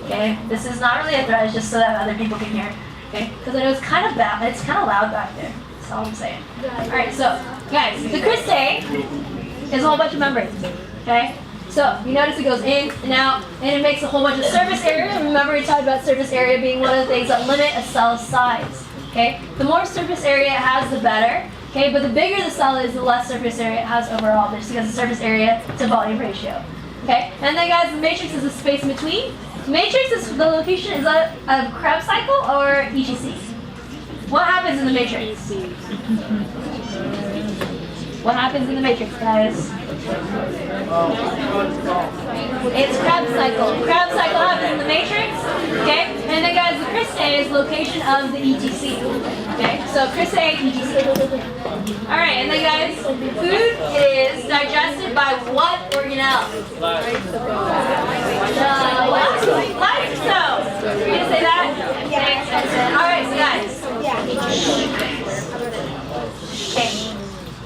Okay, this is not really a threat, it's just so that other people can hear. Okay, because I know it's kind of bad, it's kind of loud back there. That's all I'm saying. All right, so guys, the cristae is a whole bunch of membranes. Okay, so you notice it goes in and out, and it makes a whole bunch of surface area. Remember, we talked about surface area being one of the things that limit a cell's size. Okay, the more surface area it has, the better. Okay, but the bigger the cell is, the less surface area it has overall, just because the surface area to volume ratio. Okay, and then guys, the matrix is the space in between. Matrix is the location, is that a Krebs cycle or ETC? What happens in the matrix? What happens in the matrix, guys? It's Krebs cycle. Krebs cycle happens in the matrix. Okay, and then guys, the cristae is location of the ETC. Okay, so cristae, ETC. All right, and then guys, food is digested by what organelle? Lysosome. You're gonna say that? All right, so guys. Okay.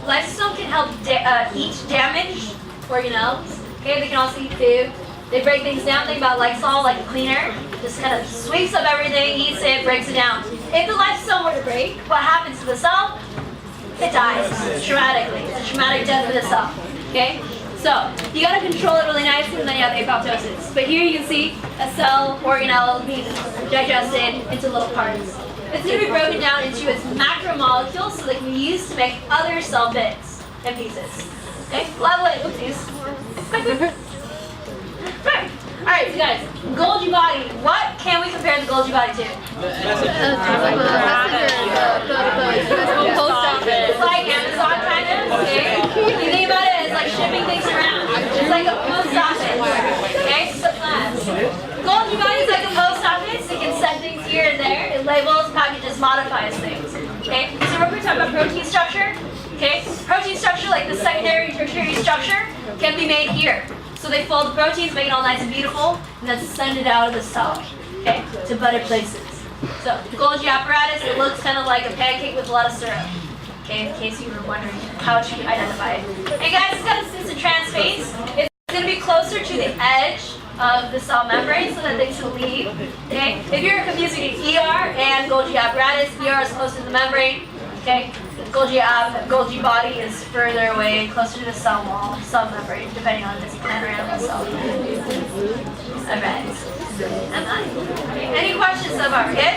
Lysosome can help eat damaged organelles. Okay, they can also eat food. They break things down. Think about Lysol, like a cleaner. Just kind of sweeps up everything, eats it, breaks it down. If the lysosome were to break, what happens to the cell? It dies traumatically. It's a traumatic death for the cell. Okay? So, you gotta control it really nicely, and then you have apoptosis. But here you can see a cell organelle being digested into little parts. It's going to be broken down into its macromolecules so they can be used to make other cell bits and pieces. Okay? Lovely. Oopsies. Right. Alright, so guys, Golgi body. What can we compare the Golgi body to? Post office. It's like Amazon kind of. Okay? You think about it as like shipping things around. It's like a post office. Okay? So Golgi body is like a post office. It can send things here and there. It labels, packages, modifies things. Okay? So we're going to talk about protein structure. Okay? Protein structure, like the secondary and tertiary structure, can be made here. So they fold the proteins, make it all nice and beautiful, and then send it out of the cell, okay, to better places. So the Golgi apparatus, it looks kind of like a pancake with a lot of syrup. Okay, in case you were wondering how to identify it. Hey guys, it's got a cis and trans phase. It's going to be closer to the edge of the cell membrane so that things will leave. Okay, if you're confusing ER and Golgi apparatus, ER is close to the membrane. Okay, Golgi body is further away, closer to the cell wall, cell membrane, depending on if it's plant or animal cell. Alright. Any questions so far? Good?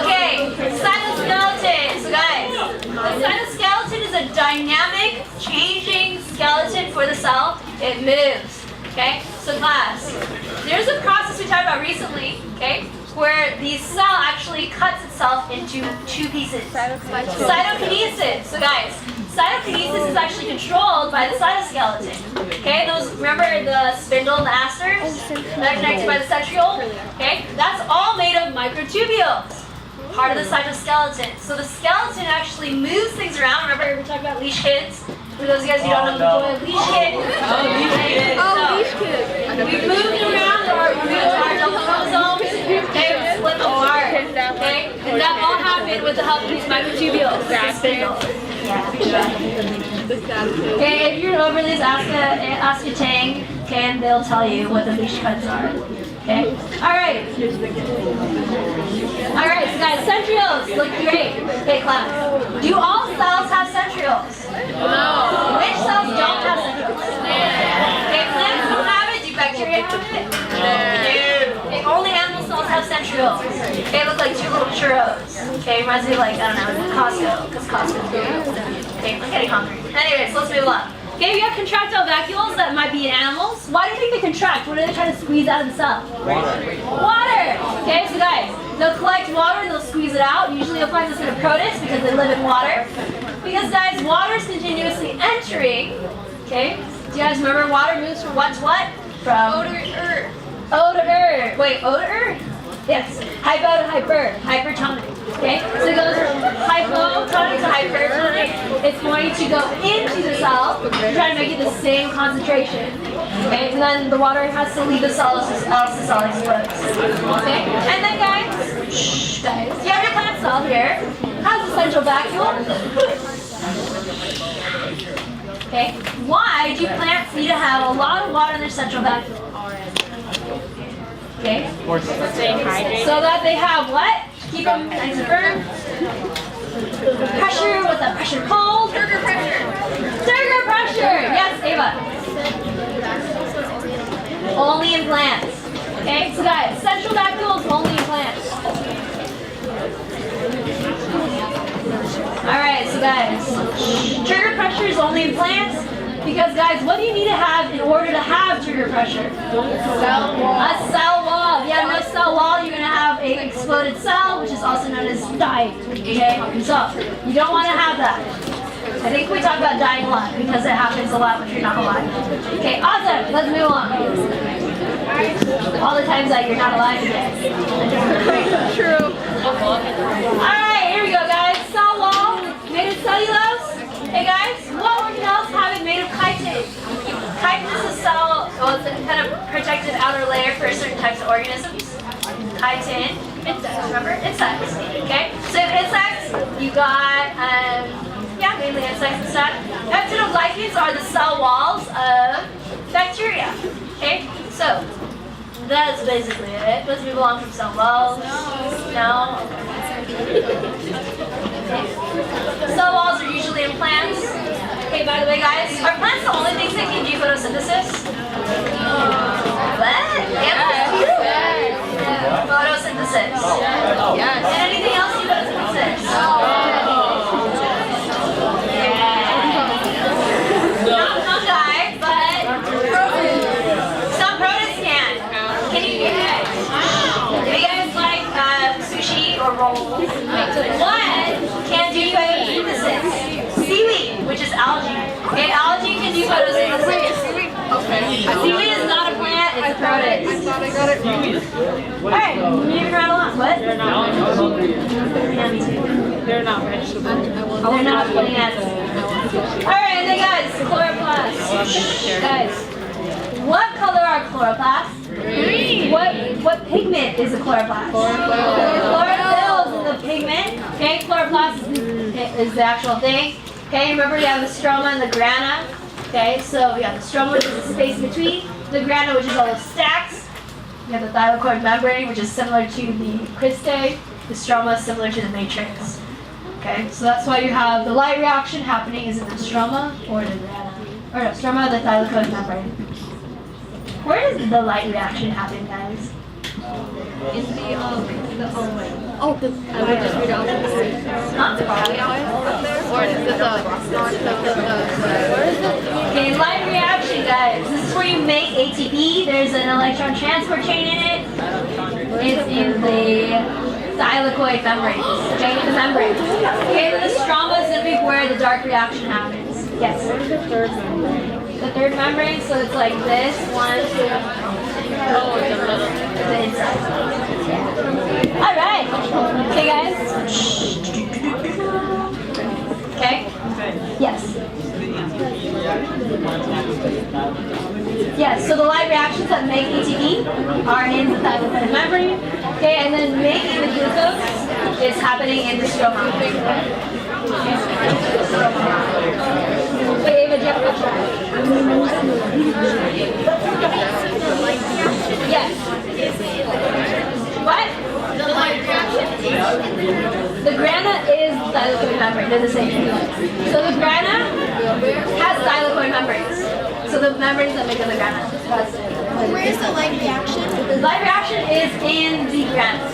Okay, cytoskeleton. So guys, the cytoskeleton is a dynamic, changing skeleton for the cell, it moves. Okay? So class, there's a process we talked about recently, okay, where the cell actually cuts itself into two pieces. Cytokinesis. So guys, cytokinesis is actually controlled by the cytoskeleton. Okay, those, remember the spindle and the asters that are connected by the centriole? Okay, that's all made of microtubules, part of the cytoskeleton. So the skeleton actually moves things around. Remember we talked about leash kids? For those of you guys who don't know the boy leash kid. Leash kid. We moved around our double chromosomes. Okay, we split them apart. Okay, and that all happened with the help of these microtubules. The spindle. Okay, if you're over this, ask a Tang, okay, and they'll tell you what the leash cuts are. Okay? Alright. Alright, so guys, centrioles look great. Okay, class. Do all cells have centrioles? No. Which cells don't have centrioles? Okay, plants don't have it. Do bacteria have it? No. Okay, only animal cells have centrioles. They look like two little churros. Okay, reminds me of like, I don't know, Costco, because Costco's good. Okay, I'm getting hungry. Anyways, let's move on. Okay, we have contractile vacuoles that might be in animals. Why do you think they contract? What are they trying to squeeze out of the cell? Water! Okay, so guys, they'll collect water and they'll squeeze it out. Usually you'll find this in a protist because they live in water. Because guys, water is continuously entering. Okay, do you guys remember water moves from what to what? From O to Er. O to Er. Wait, O to Er? Yes. Hypo to hyper. Hypertonic. Okay? So it goes from hypotonic to hypertonic. It's going to go into the cell to try to make it the same concentration. Okay? And then the water has to leave the cell else the cell explodes. Okay? And then guys, you have your plant cell here. Has a central vacuole. Okay? Why do plants need to have a lot of water in their central vacuole? Okay? So that they have what? Keep them nice and firm. Pressure, what's that pressure called? Turgor pressure. Turgor pressure! Yes, Ava. Only in plants. Okay, so guys, central vacuoles only in plants. Alright, so guys, turgor pressure is only in plants. Because guys, what do you need to have in order to have trigger pressure? Cell wall. A cell wall. If you have no cell wall, you're going to have an exploded cell, which is also known as dying. Okay? So, you don't want to have that. I think we talk about dying a lot because it happens a lot when you're not alive. Okay, awesome. Let's move on. All the times that you're not alive yet. True. Alright, here we go guys. Cell wall made of cellulose. Hey guys, what organelles have it made of chitin? Chitin is a cell, well, it's a kind of protected outer layer for certain types of organisms. Chitin, insects, remember? Insects, okay? So insects, you got, yeah, mainly insects and stuff. Peptidoglycans are the cell walls of bacteria, okay? So, that's basically it. Let's move along from cell walls. No. Okay. Cell walls are usually in plants. Okay, by the way, guys, are plants the only things that can do photosynthesis? What? Animals too? Photosynthesis. Yes. And anything else do photosynthesis? Not fungi, but some protists can. Can you guys like sushi or rolls? What can do photosynthesis? Seaweed, which is algae. Okay, algae can do photosynthesis. Seaweed is not a plant, it's a protist. I thought I got it wrong. Alright, moving right along. What? They're not vegetables. They're not plants. Alright, and then guys, chloroplasts. Guys, what color are chloroplasts? Green. What pigment is a chloroplast? Chlorophyll is the pigment. Okay, chloroplast is the actual thing. Okay, remember we have the stroma and the grana. Okay, so we have the stroma, which is the space between, the grana, which is all the stacks. We have the thylakoid membrane, which is similar to the cristae. The stroma is similar to the matrix. Okay, so that's why you have the light reaction happening is in the stroma or the grana. Or no, stroma, the thylakoid membrane. Where does the light reaction happen, guys? In the Oh, the, I would just read off the Huh? or is it the where is it? Okay, light reaction, guys. This is where you make ATP. There's an electron transport chain in it. It's in the thylakoid membrane. Okay, the membrane. Okay, the stroma is going to be where the dark reaction happens. Yes. The third membrane, so it's like this. 1, 2. Oh, the inside. Yeah. All right. Okay, guys. Okay. Yes. Yes, so the light reactions that make ATP are in the thylakoid membrane. Okay, and then making the glucose is happening in the stroma. Wait, Ava, do you have a question? Yes. What? The grana is thylakoid membrane. They're the same thing. So the grana has thylakoid membranes. So the membranes that make up the grana. Where's the light reaction? The light reaction is in the grana.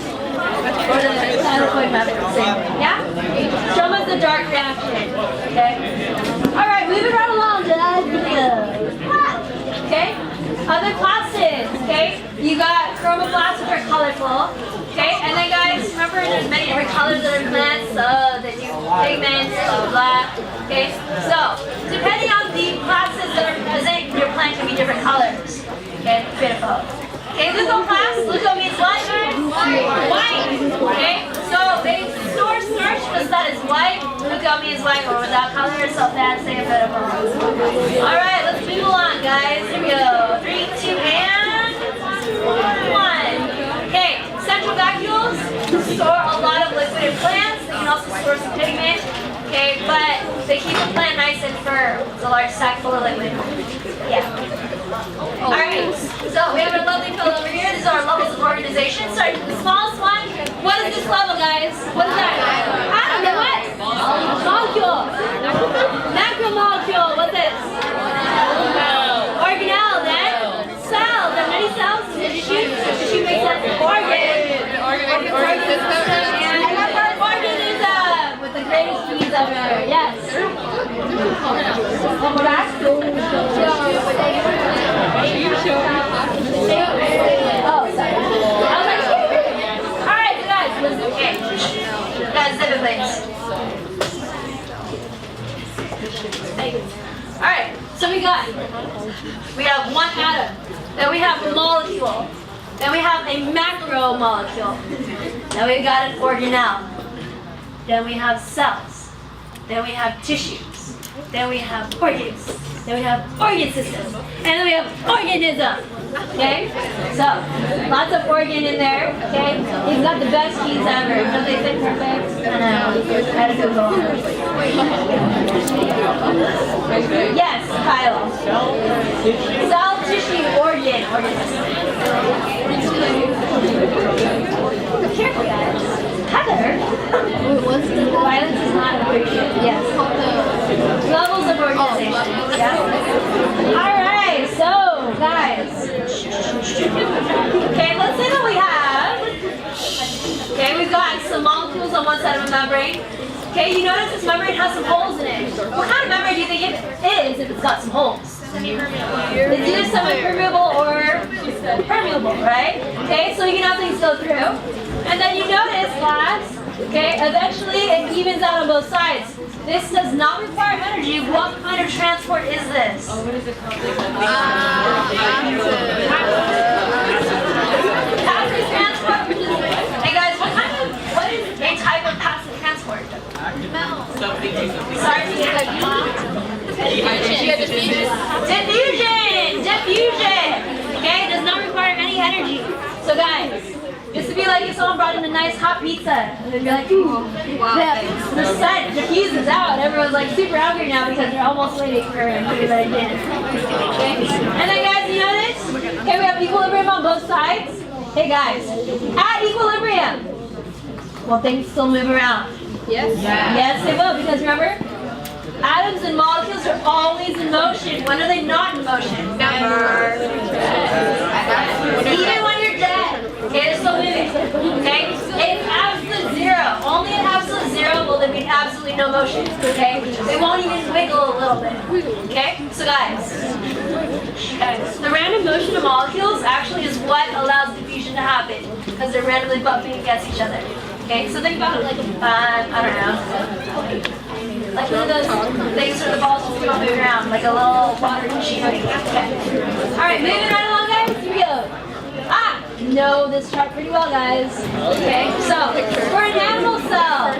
Or the thylakoid membrane. Same. Yeah? Stroma is the dark reaction. Okay? Alright, moving right along to that video. Okay? Other classes. Okay? You got chromoblasts, which are colorful. Okay, and then guys, remember there's many different colors that are in plants, they do pigments, blah, blah. Okay, so depending on the classes that are present, your plant can be different colors. Okay, beautiful. Okay, Luco class, Luco means what? White. Okay, so they store starch because that is white. Luco means white or without color, so that's a beautiful. Alright, let's move along, guys. Here we go. 3, 2, and 1. Okay. Central vacuoles store a lot of liquid in plants. They can also store some pigment. Okay, but they keep the plant nice and firm. It's a large sack full of liquid. Yeah. Alright, so we have our lovely fellow over here. These are our levels of organization. Starting with the smallest one. What is this level, guys? What is that? Atom, then what? Molecule. Macromolecule. What's this? Organelle, then? Cell. Then many cells? Tissue. Tissue makes up organ. Organism with the greatest E's ever. Yes. One more back. Oh, sorry. I was like, alright, guys, listen. Okay. Guys, zip it, please. Alright, so we have one atom. Then we have a molecule. Then we have a macromolecule. Then we got an organelle. Then we have cells. Then we have tissues. Then we have organs. Then we have organ systems. And then we have organism. Okay? So, lots of organ in there. Okay? He's got the best keys ever. Don't they fit perfect? I know. I had to Google. Yes, Kyle. Cell, tissue, organ system. Careful, guys. Heather. Violence is not appreciated. Yes. Levels of organization. Yeah. All right. So, guys. Okay. Let's say that we have. Okay, we've got some molecules on one side of a membrane. Okay, you notice this membrane has some holes in it. What kind of membrane do you think it is if it's got some holes? It's either semi-permeable or permeable, right? Okay, so you can have things go through. And then you notice, class, okay, eventually it evens out on both sides. This does not require energy. What kind of transport is this? what is it called? Passive transport. Hey guys, what is a type of passive transport? Sorry, diffusion. Okay, it does not require any energy. So guys, this would be like if someone brought in a nice hot pizza, and they'd be like, ooh, the scent diffuses out. Everyone's like super hungry now because they're almost waiting for it to get ready again. Okay, and then guys, you notice? Okay, we have equilibrium on both sides. Hey guys, at equilibrium, will things still move around? Yes. Yes, they will, because remember, atoms and molecules are always in motion. When are they not in motion? Never. Even when you're dead. Okay, no motion, okay? They won't even wiggle a little bit, okay? So guys, the random motion of molecules actually is what allows diffusion to happen because they're randomly bumping against each other, okay? So think about it like, I don't know, like one of those things where the balls just come moving around, like a little water machine. Okay. All right, moving right along, guys. Here we go. Know this chart pretty well, guys. Okay, so for an animal cell,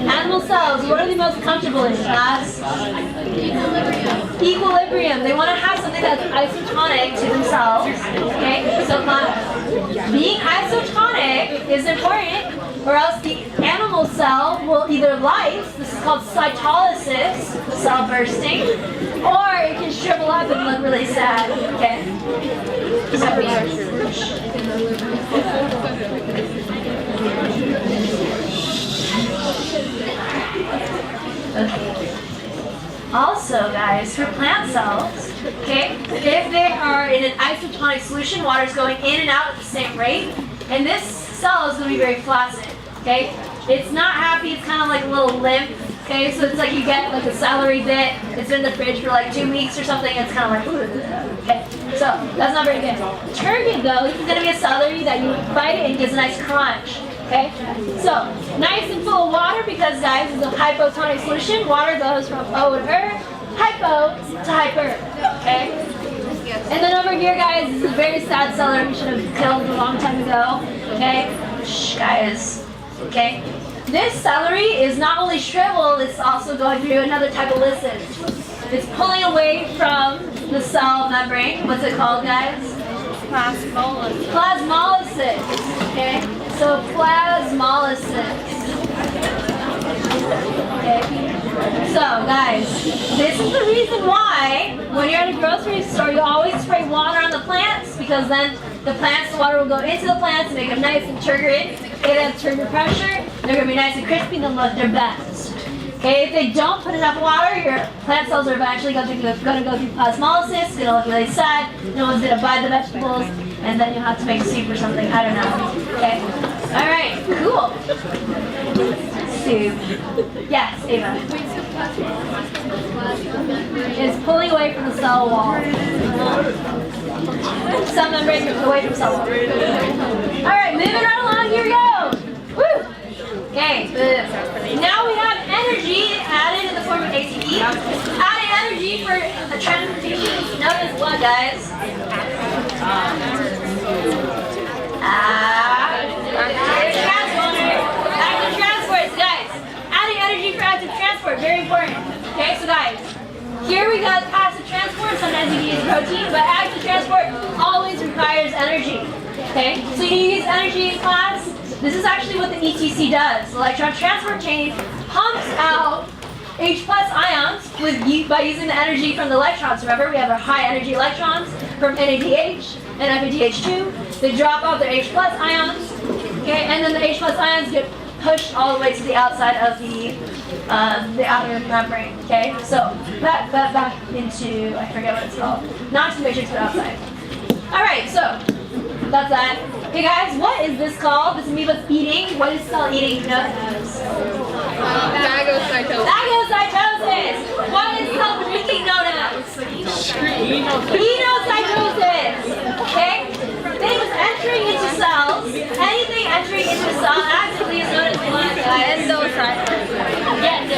animal cells, what are they most comfortable in, class? Equilibrium. They want to have something that's isotonic to themselves. Okay, so class, being isotonic is important, or else the animal cell will either lyse, this is called cytolysis, cell bursting, or it can shrivel up and look really sad. Okay. Also, guys, for plant cells, okay, if they are in an isotonic solution, water is going in and out at the same rate, and this cell is going to be very flaccid, okay? It's not happy, it's kind of like a little limp, okay? So it's like you get like a celery bit, it's in the fridge for like 2 weeks or something, it's kind of like, okay? So that's not very good. Turgid, though, this is going to be a celery that you bite it and it gives a nice crunch. Okay, so nice and full of water because, guys, it's a hypotonic solution. Water goes from O and hypo to hyper. Okay, and then over here, guys, this is a very sad celery we should have killed a long time ago. Okay, shh, guys. Okay, this celery is not only shriveled, it's also going through another type of lysis. It's pulling away from the cell membrane. What's it called, guys? Plasmolysis. Plasmolysis. Okay. So plasmolysis. Okay. So guys, this is the reason why when you're at a grocery store you always spray water on the plants, because then the water will go into the plants and make them nice and turgid. It has turgid pressure. They're going to be nice and crispy and they'll look their best. Okay, if they don't put enough water, your plant cells are eventually going to go through plasmolysis. It's going to look really sad. No one's going to buy the vegetables, and then you'll have to make soup or something. I don't know. Okay. All right. Cool. Soup. Yes, Ava. It's pulling away from the cell wall. Cell membrane away from cell wall. All right, moving right along. Here we go. Woo. Okay. Now we have energy added in the form of ATP. Adding energy for the transportation is known as what, guys? Active transports, guys. Adding energy for active transport, very important. Okay, so guys, here we got passive transport. Sometimes you can use protein, but active transport always requires energy. Okay, so you use energy in class. This is actually what the ETC does. The electron transport chain pumps out H+ ions by using the energy from the electrons. Remember, we have our high energy electrons from NADH and FADH2. They drop off their H+ ions, okay, and then the H+ ions get pushed all the way to the outside of the outer membrane. Okay, so back into, I forget what it's called, not to the matrix but outside. All right, so that's that. Hey guys, what is this called? This amoeba's eating. What is cell eating? Phagocytosis. Phagocytosis. What is cell drinking known as? Penocytosis. Okay? Things entering into cells. Anything entering into a cell actively is known as what, guys? Endocytosis. Yeah,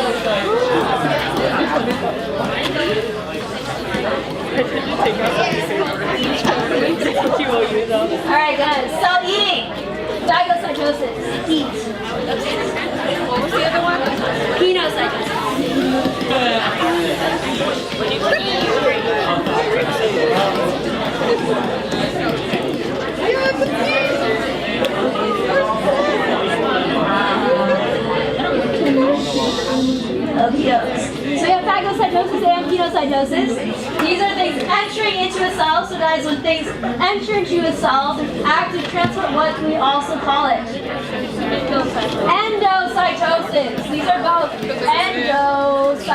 Alright guys, cell eating. Phagocytosis. Eat. What was the other one? Penocytosis. So we have phagocytosis and penocytosis. These are things entering into a cell. So guys, when things enter into a cell, active transport, what do we also call it? Endocytosis. These are both endocytosis.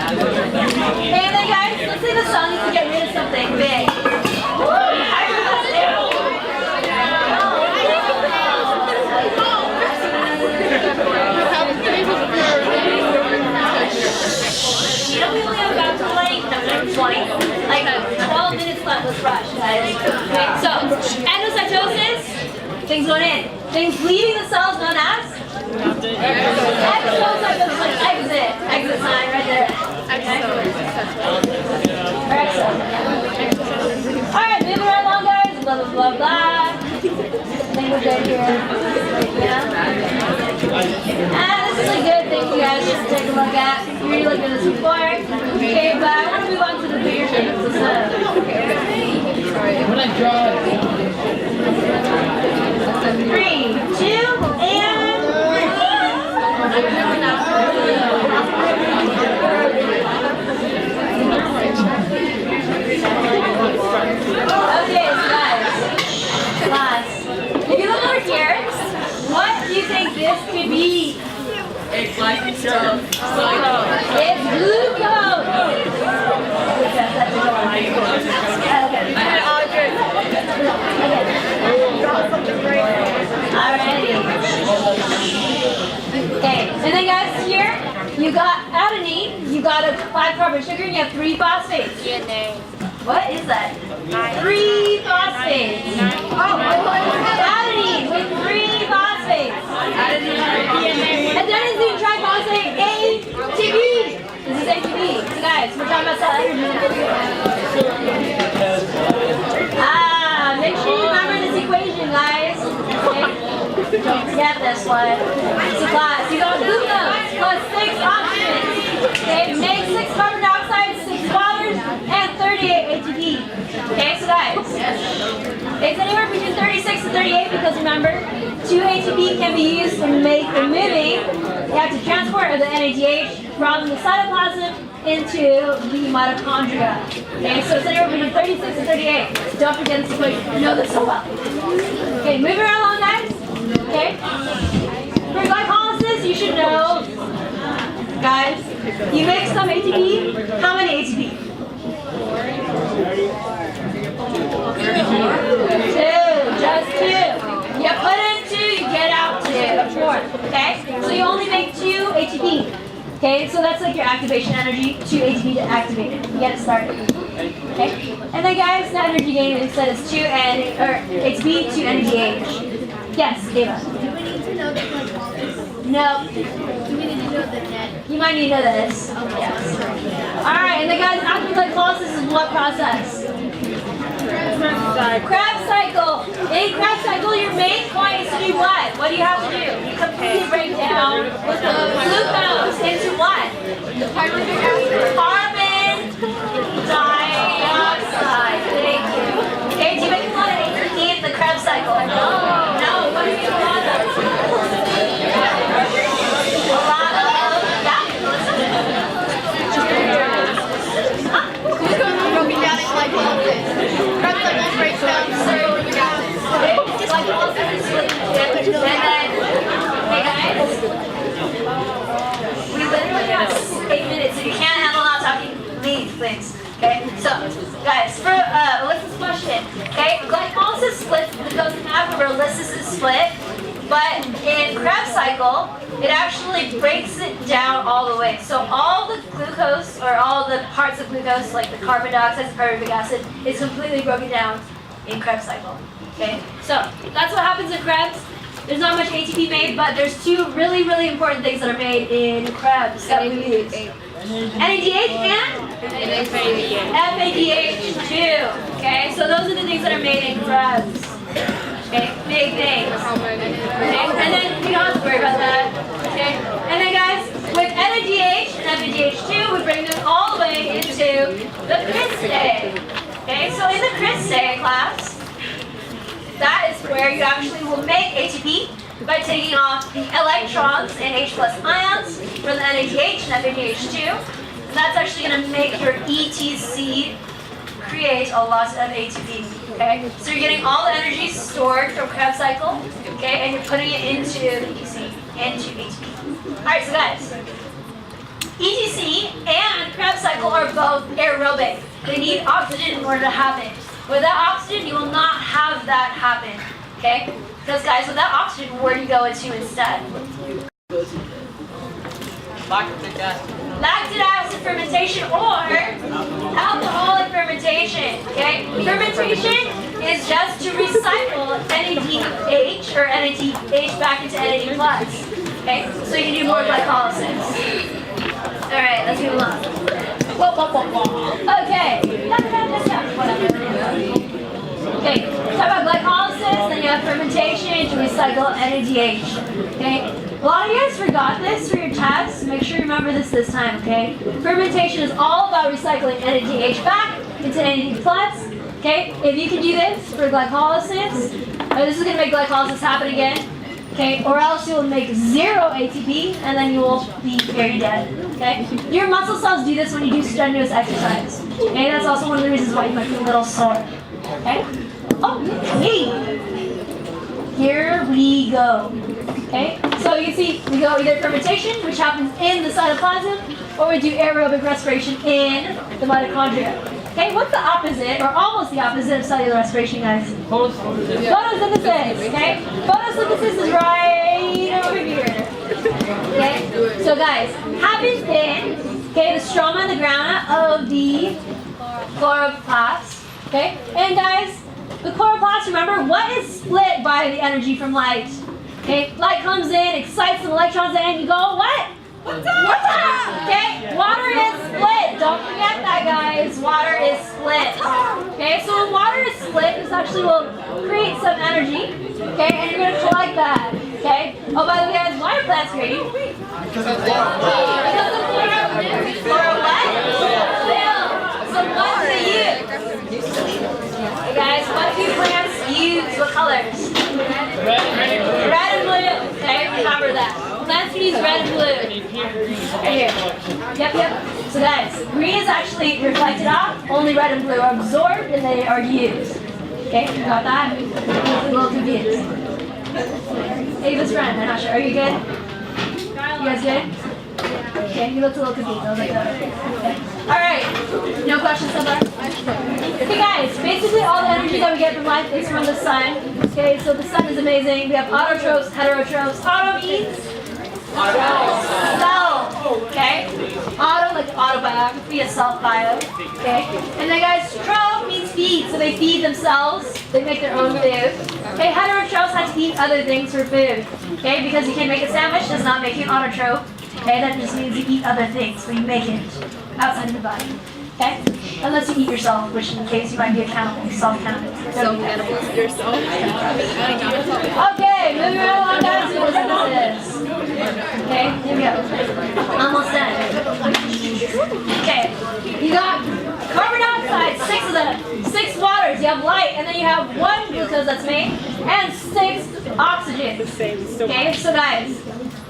And then guys, let's say the cell needs to get rid of something big. Okay, so endocytosis, things going in. Things leaving the cells known as exocytosis, like exit. Exit sign right there. Okay? Or exo. Alright, moving right along, guys. Blah, blah, blah, blah. Thing we're good here. Yeah. And this is a good thing for you guys just to take a look at. You already looked at this before. Okay, but I want to move on to the bigger things. When I draw it, 3, 2, and okay, so guys, class. If you look over here, what do you think this could be? it's like stuff. It's glucose. Alrighty. Okay, and then guys, here you got adenine, you got a 5-carbon sugar, and you have 3 phosphates. What is that? 3 phosphates. Adenine with 3 phosphates. Adenosine triphosphate ATP. This is ATP. So guys, we're talking about cell energy. Make sure you remember this equation, guys. Okay? Don't forget this one. So class, you got glucose plus 6 oxygen. Okay, make 6 carbon dioxide, 6 waters, and 38 ATP. Okay, so guys, it's anywhere between 36 and 38 because remember, 2 ATP can be used to make the moving. You have to transport the NADH from the cytoplasm into the mitochondria. Okay, so it's anywhere between 36 and 38. Don't forget this equation. You know this so well. Okay, moving right along, guys. Okay. For glycolysis, you should know, guys, you make some ATP. How many ATP? 2. Just 2. You put in 2, you get out 2. 4. Okay? So you only make 2 ATP. Okay, so that's like your activation energy, 2 ATP to activate it. You get it started. Okay? And then guys, the energy gain instead is 2 ATP, 2 NADH. Yes, Ava. Do we need to know the glycolysis? No. Do we need to know the net? You might need to know this. Yes. Alright, and then guys, after glycolysis is what process? Krebs cycle. In Krebs cycle, your main point is to do what? What do you have to do? You completely break down the glucose into what? Carbon dioxide. Thank you. Okay, do you make a lot of ATP in the Krebs cycle? No. No. What do you make a lot of? A lot of. Yeah. Glucose is broken down in glycolysis. Krebs cycle breaks down certain gases. We literally have 8 minutes. If you can't handle not talking, leave, please. Okay? So, guys, for Alyssa's question, okay, glycolysis splits glucose in half, or Alyssa's is split, but in Krebs cycle, it actually breaks it down all the way. So all the glucose, or all the parts of glucose, like the carbon dioxide, pyruvic acid, is completely broken down in Krebs cycle. Okay, so that's what happens in Krebs. There's not much ATP made, but there's 2 really, really important things that are made in Krebs that we use. NADH and FADH2. Okay, so those are the things that are made in Krebs. Okay, big things. Okay, and then we don't have to worry about that. Okay, and then guys, with NADH and FADH2, we bring them all the way into the cristae. Okay, so in the cristae class, that is where you actually will make ATP by taking off the electrons and H+ ions from the NADH and FADH2. That's actually going to make your ETC create a lot of ATP. Okay, so you're getting all the energy stored from Krebs cycle, okay, and you're putting it into the ETC, into ATP. All right, so guys, ETC and Krebs cycle are both aerobic. They need oxygen in order to happen. Without oxygen, you will not have that happen. Okay? Because guys, without oxygen, where do you go into instead? Lactic acid. Lactic acid fermentation or alcoholic fermentation. Okay? Fermentation is just to recycle NADH or NADH back into NAD plus. Okay, so you can do more glycolysis. All right, let's move along. Whoa, whoa, whoa, whoa. Okay. Whatever. Okay, talk about glycolysis, then you have fermentation to recycle NADH. Okay, a lot of you guys forgot this for your tests. Make sure you remember this time, okay? Fermentation is all about recycling NADH back into NAD+. Okay, if you can do this for glycolysis, this is going to make glycolysis happen again. Okay, or else you'll make 0 ATP and then you will be very dead. Okay, your muscle cells do this when you do strenuous exercise. Okay, that's also one of the reasons why you might be a little sore. Okay, okay, here we go. Okay, so you can see we go either fermentation, which happens in the cytoplasm, or we do aerobic respiration in the mitochondria. Okay, what's the opposite, or almost the opposite of cellular respiration, guys? Photosynthesis. Okay, photosynthesis is right over here. Okay, so guys, happens in the stroma and the granular of the chloroplast. Okay, and guys, the chloroplast, remember, what is split by the energy from light? Okay, light comes in, excites some electrons, and you go, what? What's up? Okay, water is split. Don't forget that, guys. Water is split. Okay, so when water is split, this actually will create some energy. Okay, and you're going to collect that. Okay. Oh, by the way, guys, why are plants green? Because of what? So what do they use? Hey guys, what do plants use? What colors? Red and blue. Okay, remember that. Plants use red and blue. Right here. Yep. So guys, green is actually reflected off. Only red and blue are absorbed and they are used. Okay, you got that? A little confused. Ava's friend, I'm not sure. Are you good? You guys good? Okay, you looked a little confused. I was like, okay. Alright, no questions so far? Okay guys, basically all the energy that we get from life is from the sun. Okay, so the sun is amazing. We have autotrophs, heterotrophs. Auto means? Self. Okay? Auto, like autobiography, a self-bio. Okay? And then guys, troph means feed, so they feed themselves. They make their own food. Okay, heterotrophs have to eat other things for food. Okay, because you can make a sandwich does not make you an autotroph. Okay, that just means you eat other things when you make it outside of the body. Okay? Unless you eat yourself, which in case you might be a cannibal, self-cannibal. Self-cannibal yourself. Okay, moving right along, guys. Photosynthesis. Okay, here we go. Almost done. Okay, you got carbon dioxide, 6 of them, 6 waters. You have light, and then you have 1 glucose that's made, and 6 oxygens. Okay, so guys,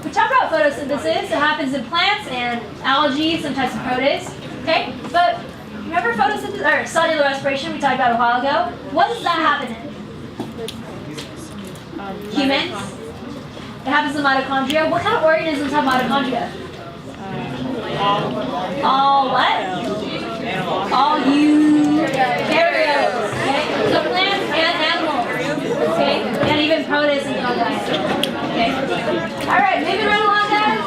we talk about photosynthesis. It happens in plants and algae, some types of protists. Okay, but remember photosynthesis or cellular respiration we talked about a while ago? What does that happen in? Humans? It happens in mitochondria. What kind of organisms have mitochondria? All what? All eukaryotes. Okay, so plants and animals. Okay, and even protists and fungi. Okay. All right, moving right along, guys.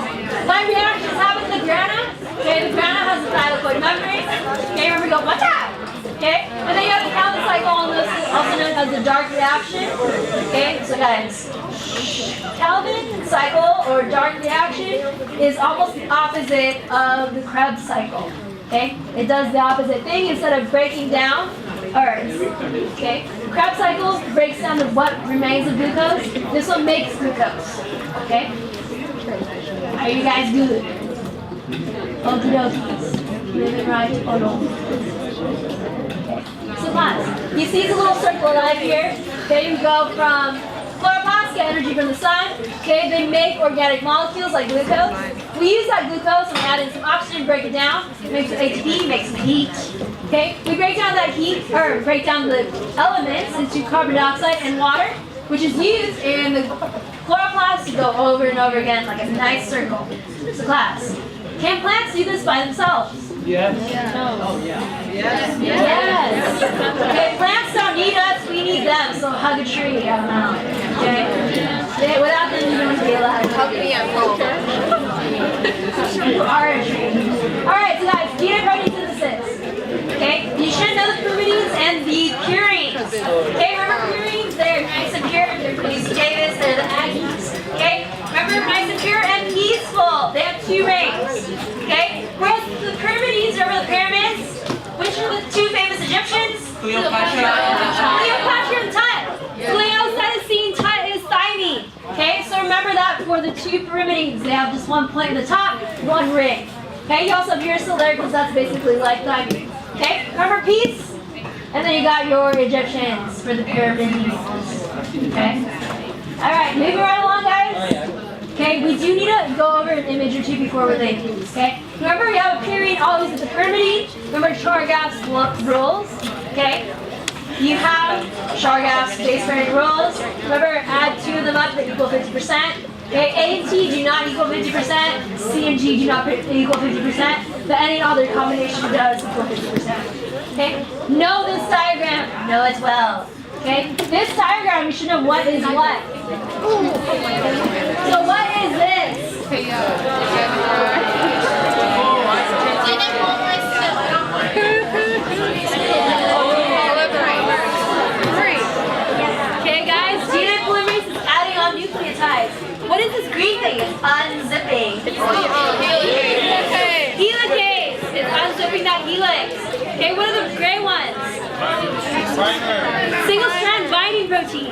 My reactions happen in the grana. Okay, the grana has a thylakoid membrane. Okay, remember, go, watch out. Okay, and then you have the Calvin cycle, also known as the dark reaction. Okay, so guys, Calvin cycle or dark reaction is almost the opposite of the Krebs cycle. Okay, it does the opposite thing. Instead of breaking down Earth. Okay, the Krebs cycle breaks down to what remains of glucose. This one makes glucose. Okay, are you guys good? Okie dokies. Living right or no? Okay. So class, you see the little circle right here? Okay, you go from chloroplasts, get energy from the sun. Okay, they make organic molecules like glucose. We use that glucose and we add in some oxygen, break it down. It makes ATP, makes some heat. Okay, we break down that heat, or break down the elements into carbon dioxide and water, which is used in the chloroplasts to go over and over again like a nice circle. So class, can plants do this by themselves? Yes. No. Oh, yeah. Yes. Yes. Okay, plants don't need us, we need them, so hug a tree, I don't know. Okay? Without them, you don't be alive. Hug me at home. You are a tree. Alright, so guys, DNA protein synthesis. Okay? You should know the pyrimidines and the purines. Okay, remember purines? They're nice and pure. They're Quincy Davis. They're the Aggies. Okay, remember nice and pure and peaceful. They have 2 rings. Okay, whereas the pyramids, remember the pyramids? Which are the 2 famous Egyptians? Cleopatra. Cleopatra and Tut. Cleo said is seen, Tut is Thymene. Okay, so remember that for the 2 pyramids, they have just 1 point at the top, 1 ring. Okay, you also have yours still there because that's basically like Thymene. Okay, remember peace? And then you got your Egyptians for the pyramids. Okay? Alright, moving right along, guys. Okay, we do need to go over an image or 2 before we leave. Okay? Remember, we have a period always at the pyramid. Remember Chargaff's rules. Okay? You have Chargaff's base pyramid rules. Remember, add 2 of them up that equal 50%. Okay, A and T do not equal 50%. C and G do not equal 50%. But any other combination does equal 50%. Okay? Know this diagram. Know it well. Okay? This diagram, you should know what is what. So what is this? Okay, guys, DNA polymerase is adding on nucleotides. What is this green thing? It's unzipping. Helicase. It's unzipping that helix. Okay, what are the gray ones? Single strand binding protein.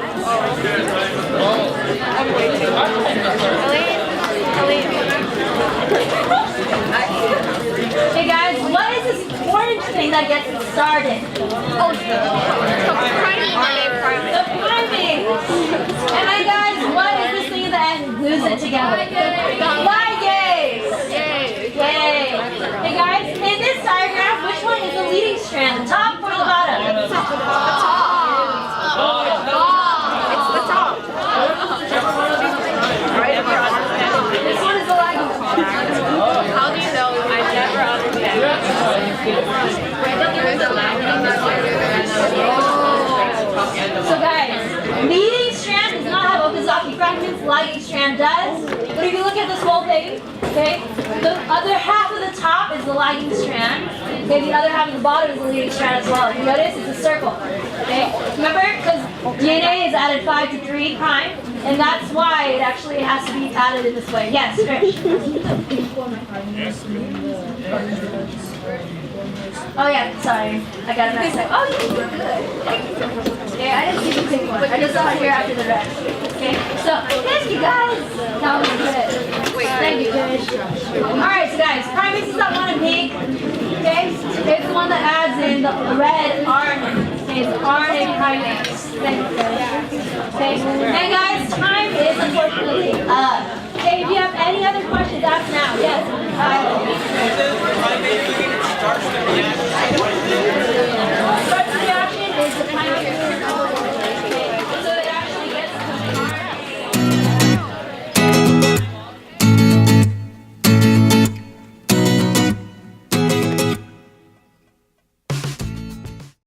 Okay, guys, what is this orange thing that gets it started? Oh, the priming. And then, guys, what is this thing at the end? Glues it together. Ligase. Yay. Hey, guys, in this diagram, which one is the leading strand? The top or the bottom? The top. It's the top. This one is the lagging strand. How do you know? I never understand. So guys, leading strand does not have Okazaki fragments, lagging strand does. But if you look at this whole thing, okay, the other half of the top is the lagging strand. Okay, the other half of the bottom is the leading strand as well. If you notice, it's a circle. Okay, remember, because DNA is added 5 to 3 prime, and that's why it actually has to be added in this way. Yes, Trish. Oh yeah, sorry. I got it messed up. Oh, you were good. Yeah, I didn't see the pink one. I just saw it here after the rest. Okay, so thank you guys. That was good. Thank you, Trish. Alright, so guys, primates is that one in pink. Okay, it's the one that adds in the red RNA. Okay, it's RNA primates. Thank you, Trish. Okay, and guys, time is unfortunately up. Okay, if you have any other questions, ask now. Yes.